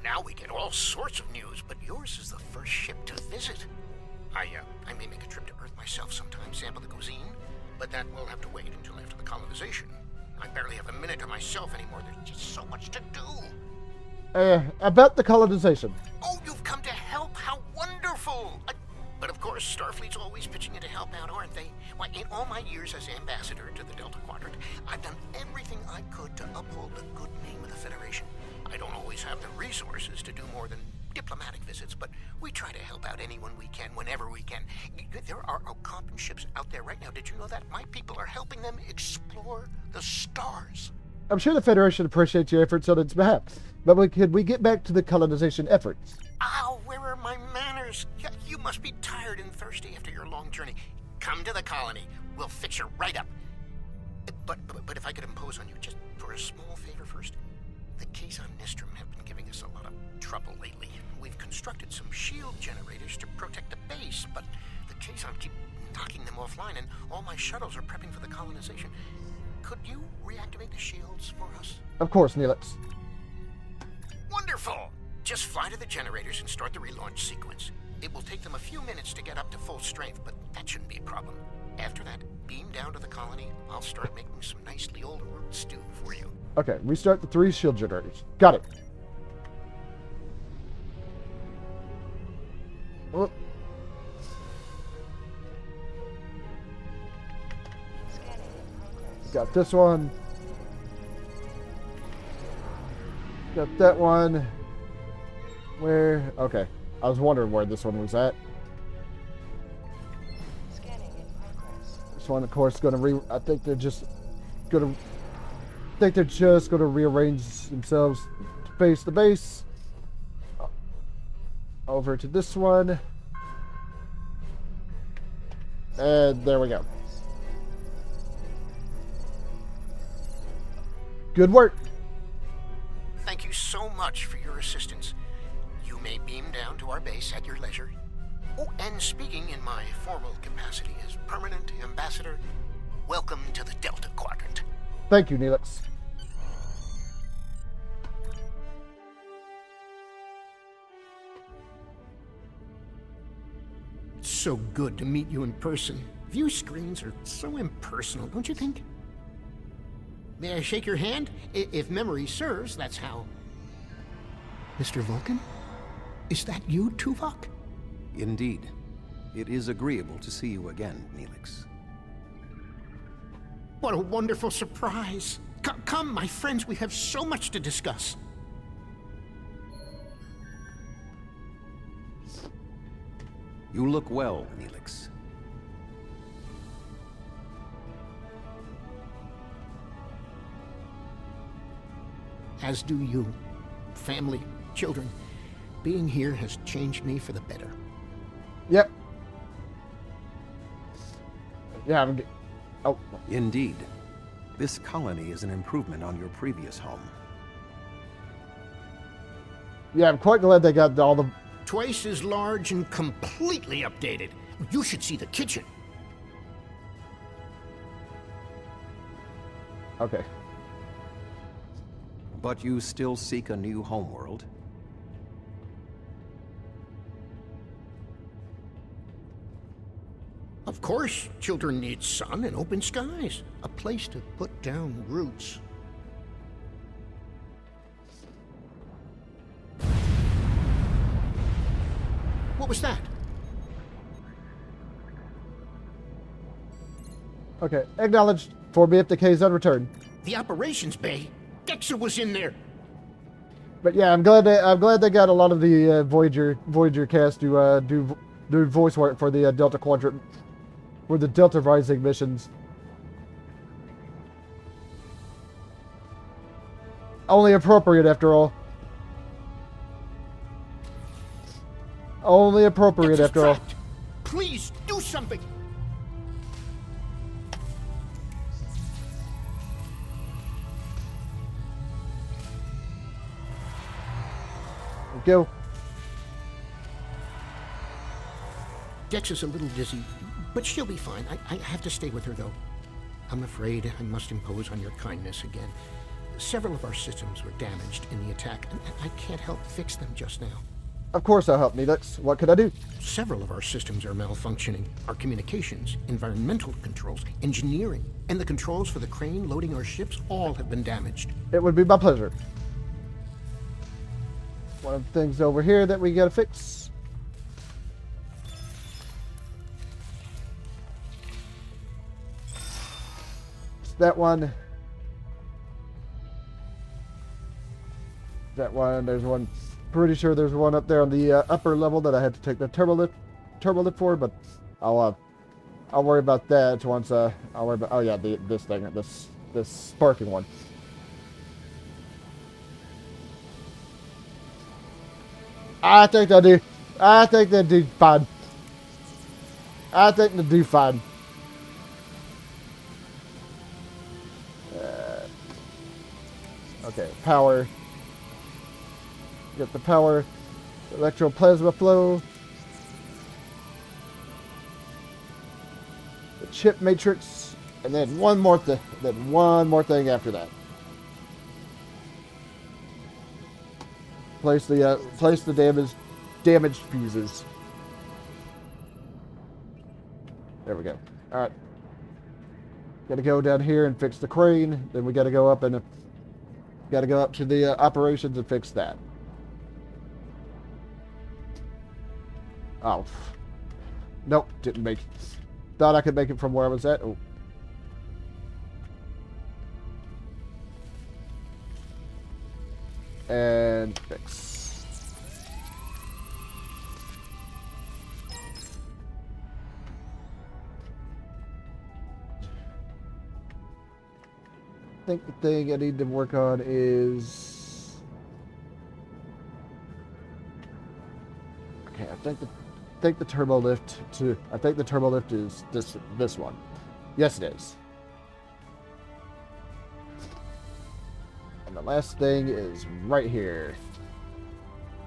Now we get all sorts of news, but yours is the first ship to visit. I may make a trip to Earth myself sometime, sample the cuisine, but that will have to wait until after the colonization. I barely have a minute to myself anymore. There's just so much to do. About the colonization. Oh, you've come to help? How wonderful! But of course, Starfleet's always pitching in to help out, aren't they? Why, in all my years as ambassador to the Delta Quadrant, I've done everything I could to uphold the good name of the Federation. I don't always have the resources to do more than diplomatic visits, but we try to help out anyone we can, whenever we can. There are Alcompan ships out there right now. Did you know that? My people are helping them explore the stars. I'm sure the Federation appreciates your efforts on its behalf, but could we get back to the colonization efforts? Ow, where are my manners? You must be tired and thirsty after your long journey. Come to the colony. We'll fix you right up. But if I could impose on you just for a small favor first. The Kazon Nistrum have been giving us a lot of trouble lately. We've constructed some shield generators to protect the base, but the Kazon keep knocking them offline, and all my shuttles are prepping for the colonization. Could you reactivate the shields for us? Of course, Neelix. Wonderful! Just fly to the generators and start the relaunch sequence. It will take them a few minutes to get up to full strength, but that shouldn't be a problem. After that, beam down to the colony. I'll start making some nicely old root stew for you. Okay, restart the 3 shield generators. Got it. Whoop. Got this one. Got that one. Where? Okay. I was wondering where this one was at. This one, of course, I think they're just gonna rearrange themselves to face the base. Over to this one. And there we go. Good work. Thank you so much for your assistance. You may beam down to our base at your leisure. Oh, and speaking in my formal capacity as permanent ambassador, welcome to the Delta Quadrant. Thank you, Neelix. It's so good to meet you in person. View screens are so impersonal, don't you think? May I shake your hand? If memory serves, that's how. Mr. Vulcan? Is that you, Tuvok? Indeed. It is agreeable to see you again, Neelix. What a wonderful surprise. Come, my friends, we have so much to discuss. You look well, Neelix. As do you. Family, children. Being here has changed me for the better. Yep. Yeah, oh. Indeed. This colony is an improvement on your previous home. Yeah, I'm quite glad they got all the... Twice as large and completely updated. You should see the kitchen. Okay. But you still seek a new homeworld? Of course, children need sun and open skies. A place to put down roots. What was that? Okay, acknowledged. 4B FTK's on return. The operations bay? Dexter was in there. But yeah, I'm glad they got a lot of the Voyager cast to do voice work for the Delta Quadrant, for the Delta Rising missions. Only appropriate, after all. Only appropriate, Dexter's after all. trapped. Please do something. Go. Dex is a little dizzy, but she'll be fine. I have to stay with her, though. I'm afraid I must impose on your kindness again. Several of our systems were damaged in the attack, and I can't help fix them just now. Of course I'll help, Neelix. What could I do? Several of our systems are malfunctioning. Our communications, environmental controls, engineering, and the controls for the crane loading our ships all have been damaged. It would be my pleasure. One of the things over here that we gotta fix. That one. That one. There's one. Pretty sure there's one up there on the upper level that I had to take the turbo lift for, but I'll worry about that once. I'll worry about. Oh yeah, this thing, this sparking one. I think they do. I think they do fine. I think they do fine. Okay, power. Get the power. Electroplasma flow. The chip matrix, and then one more thing. Then one more thing after that. Place the damaged fuses. There we go. All right. Got to go down here and fix the crane. Then we got to go up and to the operations and fix that. Oh. Nope, didn't make it. Thought I could make it from where I was at. Oh. And fix. I think the thing I need to work on is... Okay, I think the turbo lift is this one. Yes, it is. And the last thing is right here.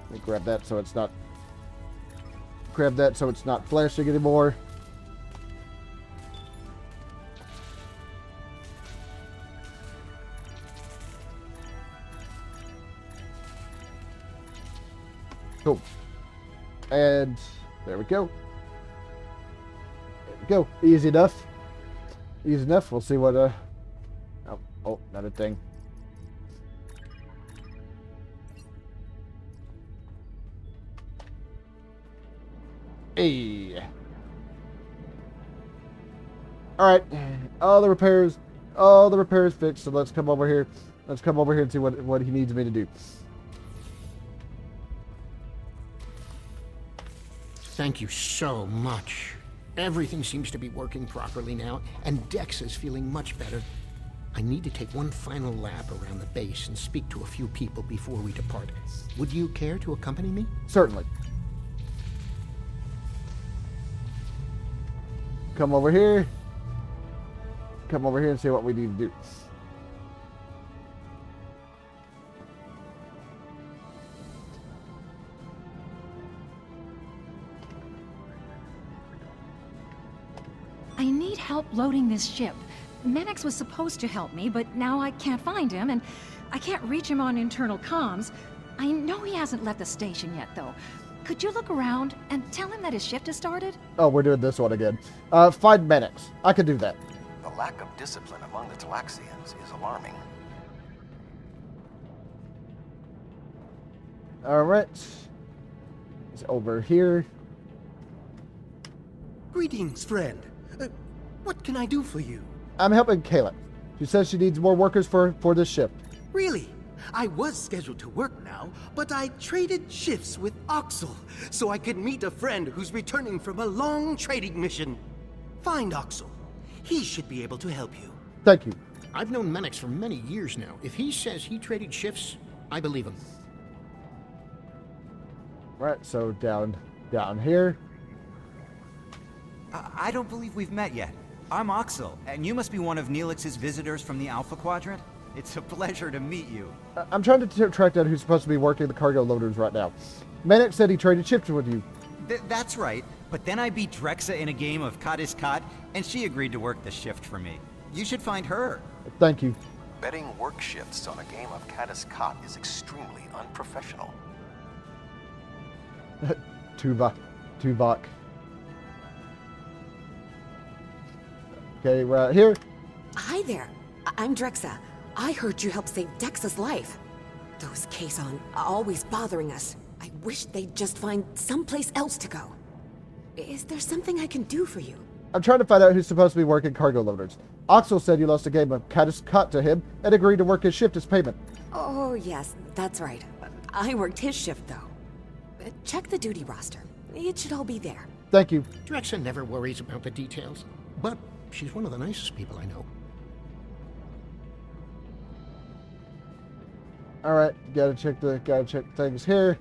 Let me grab that so it's not Grab that so it's not flashing anymore. Cool. And there we go. There we go. Easy enough. Easy enough. We'll see what oh, not a thing. Hey. Alright. All the repairs fixed, so let's come over here. Let's come over here and see what he needs me to do. Thank you so much. Everything seems to be working properly now, and Dex is feeling much better. I need to take one final lap around the base and speak to a few people before we depart. Would you care to accompany me? Certainly. Come over here. Come over here and see what we need to do. I need help loading this ship. Mannix was supposed to help me, but now I can't find him, and I can't reach him on internal comms. I know he hasn't left the station yet, though. Could you look around and tell him that his shift has started? Oh, we're doing this one again. Find Mannix. I can do that. The lack of discipline among the Talaxians is alarming. Alright. It's over here. Greetings, friend. What can I do for you? I'm helping Kayla. She says she needs more workers for this ship. Really? I was scheduled to work now, but I traded shifts with Oxel so I could meet a friend who's returning from a long trading mission. Find Oxel. He should be able to help you. Thank you. I've known Mannix for many years now. If he says he traded shifts, I believe him. Right, so down here. I don't believe we've met yet. I'm Oxel, and you must be one of Neelix's visitors from the Alpha Quadrant. It's a pleasure to meet you. I'm trying to track down who's supposed to be working the cargo loaders right now. Mannix said he traded shifts with you. That's right, but then I beat Drexa in a game of Kadis Kat, and she agreed to work the shift for me. You should find her. Thank you. Betting work shifts on a game of Kadis Kat is extremely unprofessional. Tuvok. Okay, right here. Hi there. I'm Drexa. I heard you helped save Dex's life. Those Kazon are always bothering us. I wish they'd just find someplace else to go. Is there something I can do for you? I'm trying to find out who's supposed to be working cargo loaders. Oxel said you lost a game of Kadis Kat to him and agreed to work his shift as payment. Oh, yes, that's right. I worked his shift, though. Check the duty roster. It should all be there. Thank you. Drexa never worries about the details, but she's one of the nicest people I know. All right, gotta check things here.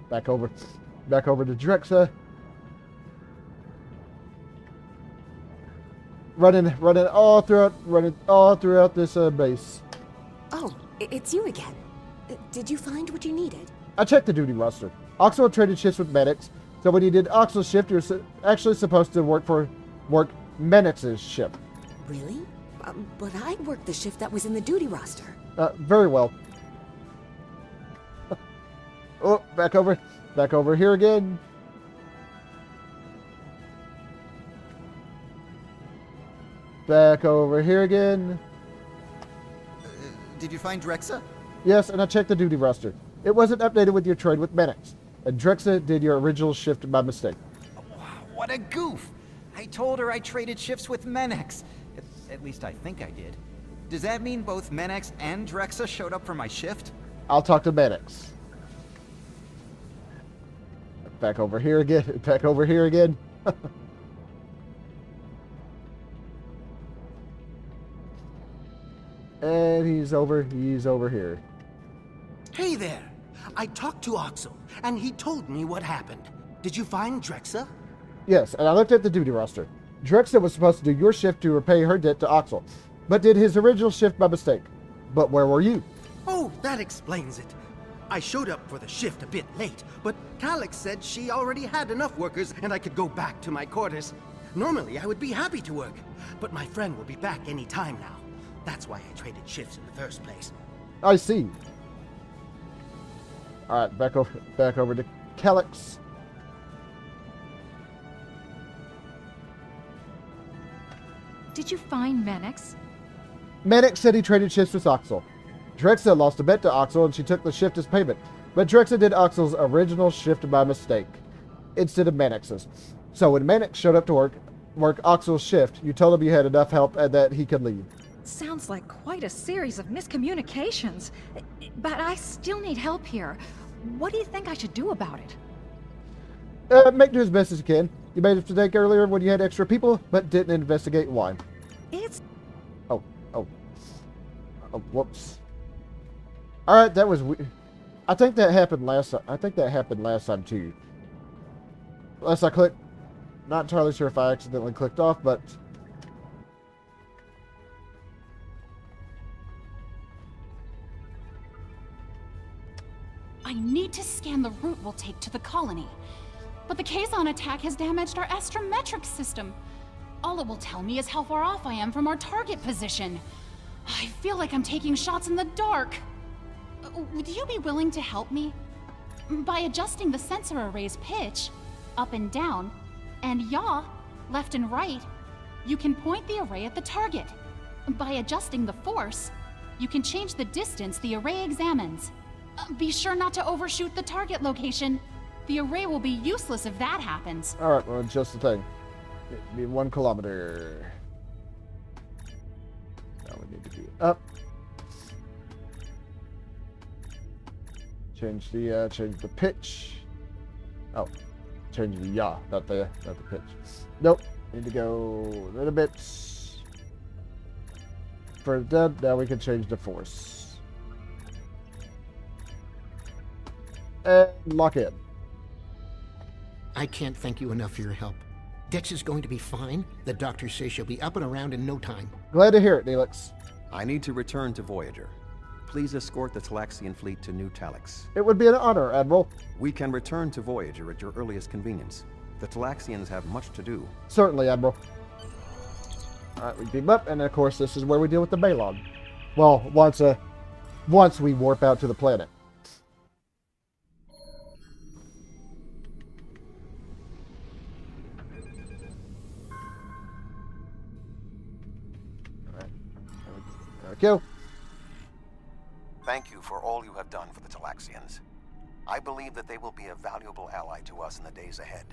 Back over to Drexa. Running all throughout this base. Oh, it's you again. Did you find what you needed? I checked the duty roster. Oxel traded shifts with Mannix, so when you did Oxel's shift, you're actually supposed to work Mannix's shift. Really? But I worked the shift that was in the duty roster. Very well. Oh, back over here again. Back over here again. Did you find Drexa? Yes, and I checked the duty roster. It wasn't updated with your trade with Mannix. And Drexa did your original shift by mistake. What a goof! I told her I traded shifts with Mannix. At least I think I did. Does that mean both Mannix and Drexa showed up for my shift? I'll talk to Mannix. Back over here again. Back over here again. And he's over here. Hey there. I talked to Oxel, and he told me what happened. Did you find Drexa? Yes, and I looked at the duty roster. Drexa was supposed to do your shift to repay her debt to Oxel, but did his original shift by mistake. But where were you? Oh, that explains it. I showed up for the shift a bit late, but Calix said she already had enough workers and I could go back to my quarters. Normally, I would be happy to work, but my friend will be back any time now. That's why I traded shifts in the first place. I see. Alright, back over to Calix. Did you find Menix? Menix said he traded shifts with Oxel. Drexa lost a bet to Oxel and she took the shift as payment. But Drexa did Oxel's original shift by mistake, instead of Menix's. So when Menix showed up to work Oxel's shift, you told him you had enough help and that he could leave. Sounds like quite a series of miscommunications. But I still need help here. What do you think I should do about it? Make do as best as you can. You made a mistake earlier when you had extra people, but didn't investigate why. It's... Oh, whoops. Alright, that was weird. I think that happened last time too. Unless I clicked... Not entirely sure if I accidentally clicked off, but... I need to scan the route we'll take to the colony. But the Kazon attack has damaged our astrometric system. All it will tell me is how far off I am from our target position. I feel like I'm taking shots in the dark. Would you be willing to help me? By adjusting the sensor array's pitch, up and down, and yaw, left and right, you can point the array at the target. By adjusting the force, you can change the distance the array examines. Be sure not to overshoot the target location. The array will be useless if that happens. Alright, well, just the thing. It'd be 1 kilometer. Now we need to be up. Change the pitch. Oh, change the yaw, not the pitch. Nope. Need to go a little bit further down. Now we can change the force. And lock in. I can't thank you enough for your help. Dex is going to be fine. The doctor says she'll be up and around in no time. Glad to hear it, Neelix. I need to return to Voyager. Please escort the Talaxian fleet to New Talix. It would be an honor, Admiral. We can return to Voyager at your earliest convenience. The Talaxians have much to do. Certainly, Admiral. Alright, we beam up, and of course this is where we deal with the Balon. Well, once we warp out to the planet. Alright, there we go. Thank you for all you have done for the Talaxians. I believe that they will be a valuable ally to us in the days ahead.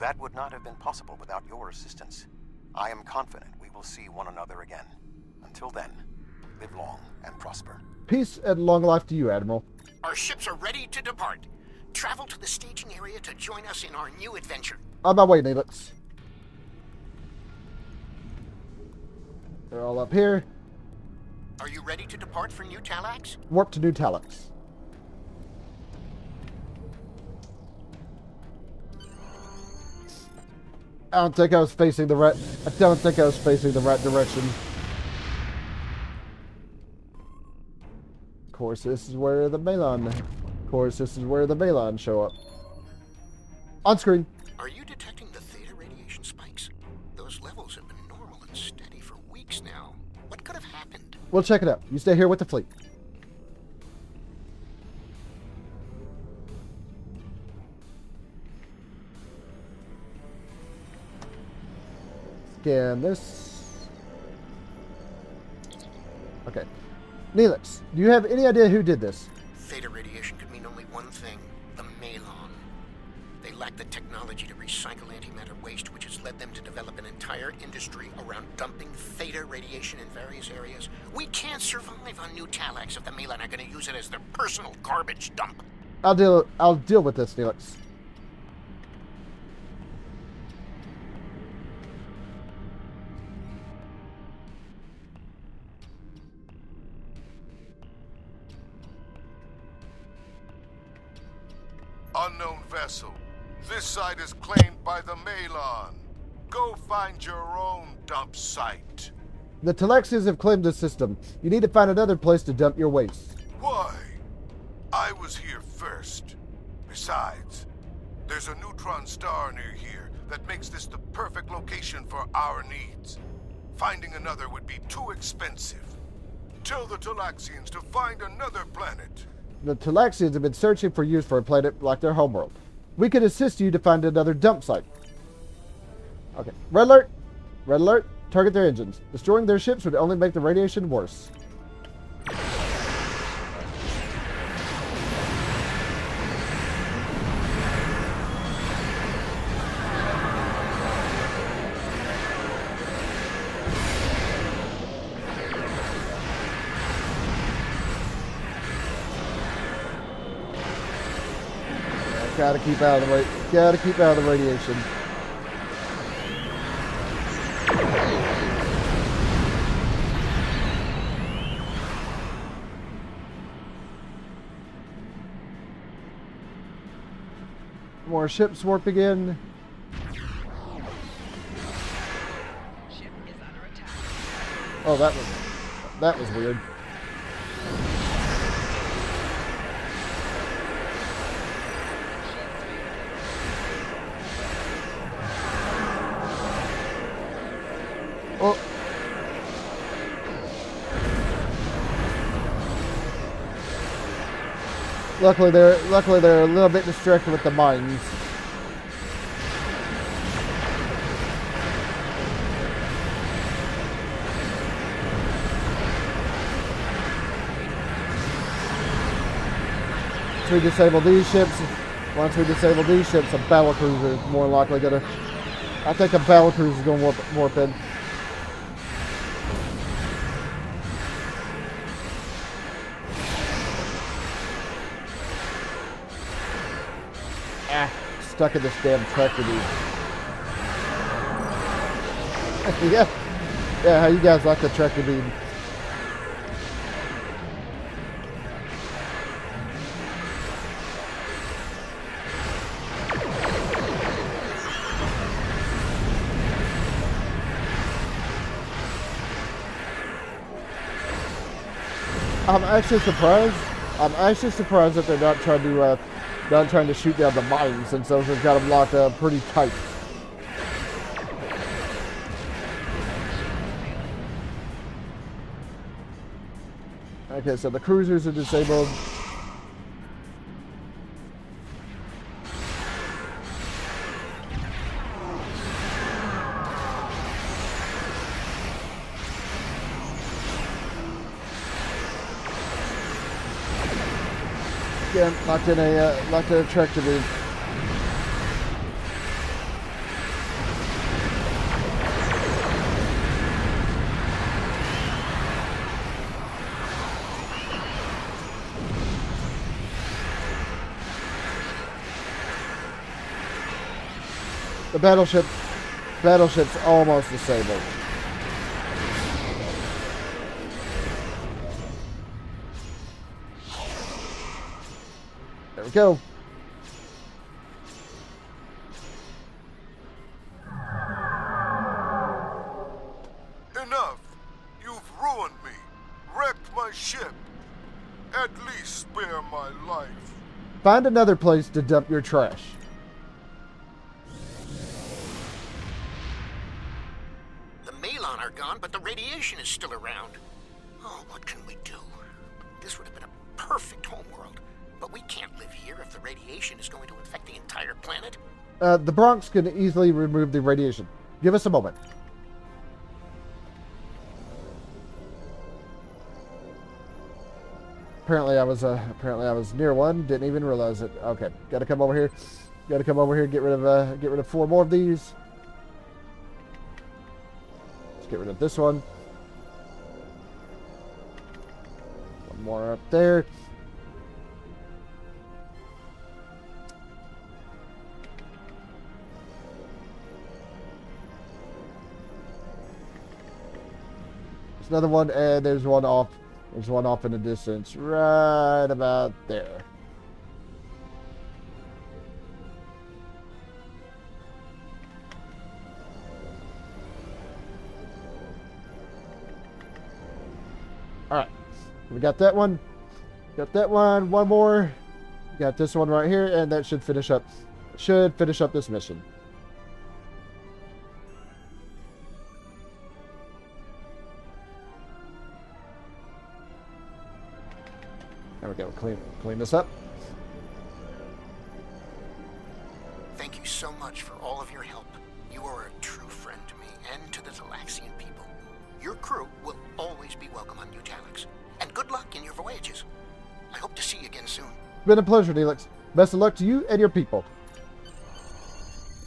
That would not have been possible without your assistance. I am confident we will see one another again. Until then, live long and prosper. Peace and long life to you, Admiral. Our ships are ready to depart. Travel to the staging area to join us in our new adventure. On my way, Neelix. They're all up here. Are you ready to depart for New Talax? Warp to New Talix. I don't think I was facing the right direction. Of course, this is where the Balon show up. On screen. Are you detecting the theta radiation spikes? Those levels have been normal and steady for weeks now. What could have happened? We'll check it out. You stay here with the fleet. Scan this. Okay. Neelix, do you have any idea who did this? Theta radiation could mean only one thing. The Malon. They lack the technology to recycle antimatter waste, which has led them to develop an entire industry around dumping theta radiation in various areas. We can't survive on New Talax if the Malon are going to use it as their personal garbage dump. I'll deal with this, Neelix. Unknown vessel. This site is claimed by the Malon. Go find your own dump site. The Talaxians have claimed the system. You need to find another place to dump your waste. Why? I was here first. Besides, there's a neutron star near here that makes this the perfect location for our needs. Finding another would be too expensive. Tell the Talaxians to find another planet. The Talaxians have been searching for years for a planet like their homeworld. We could assist you to find another dump site. Okay. Red alert! Red alert! Target their engines. Destroying their ships would only make the radiation worse. Gotta keep out of the radiation. More ships warping in. Oh, that was weird. Oh. Luckily they're a little bit distracted with the mines. Once we disable these ships, a battle cruiser is more likely gonna. I think a battle cruiser is gonna warp in. Stuck in this damn tractor beam. Yeah, how you guys like the tractor beam? I'm actually surprised that they're not trying to shoot down the mines, since those have got them locked up pretty tight. Okay, so the cruisers are disabled. Again, locked in a tractor beam. The battleship's almost disabled. There we go. Enough! You've ruined me. Wrecked my ship. At least spare my life. Find another place to dump your trash. The Malon are gone, but the radiation is still around. Oh, what can we do? This would have been a perfect homeworld. But we can't live here if the radiation is going to infect the entire planet. The Bronx can easily remove the radiation. Give us a moment. Apparently I was near one. Didn't even realize it. Okay, gotta come over here. Get rid of 4 more of these. Let's get rid of this one. One more up there. There's another one, and there's one off. There's one off in the distance, right about there. All right, we got that one. Got that one. One more. Got this one right here, and that should finish up this mission. There we go. Clean this up. Thank you so much for all of your help. You are a true friend to me and to the Thalaxian people. Your crew will always be welcome on Nutalix. And good luck in your voyages. I hope to see you again soon. Been a pleasure, Neelix. Best of luck to you and your people.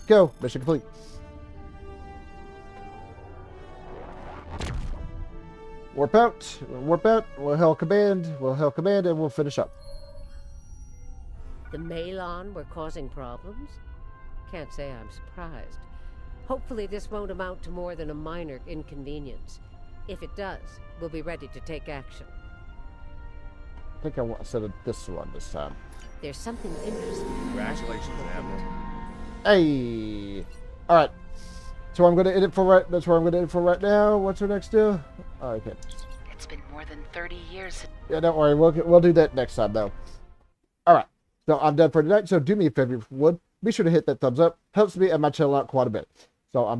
Go. Mission complete. Warp out. We'll hail command, and we'll finish up. The Malon were causing problems? Can't say I'm surprised. Hopefully this won't amount to more than a minor inconvenience. If it does, we'll be ready to take action. I think I said this one this time. There's something interesting. Congratulations, Admiral. Hey. All right. So I'm going to end it for right. That's where I'm going to end it for right now. What's our next deal? Oh, okay. It's been more than 30 years. Yeah, don't worry. We'll do that next time though. All right. So I'm done for tonight. So do me a favor if you would. Be sure to hit that thumbs up. Helps me and my channel out quite a bit. So I'm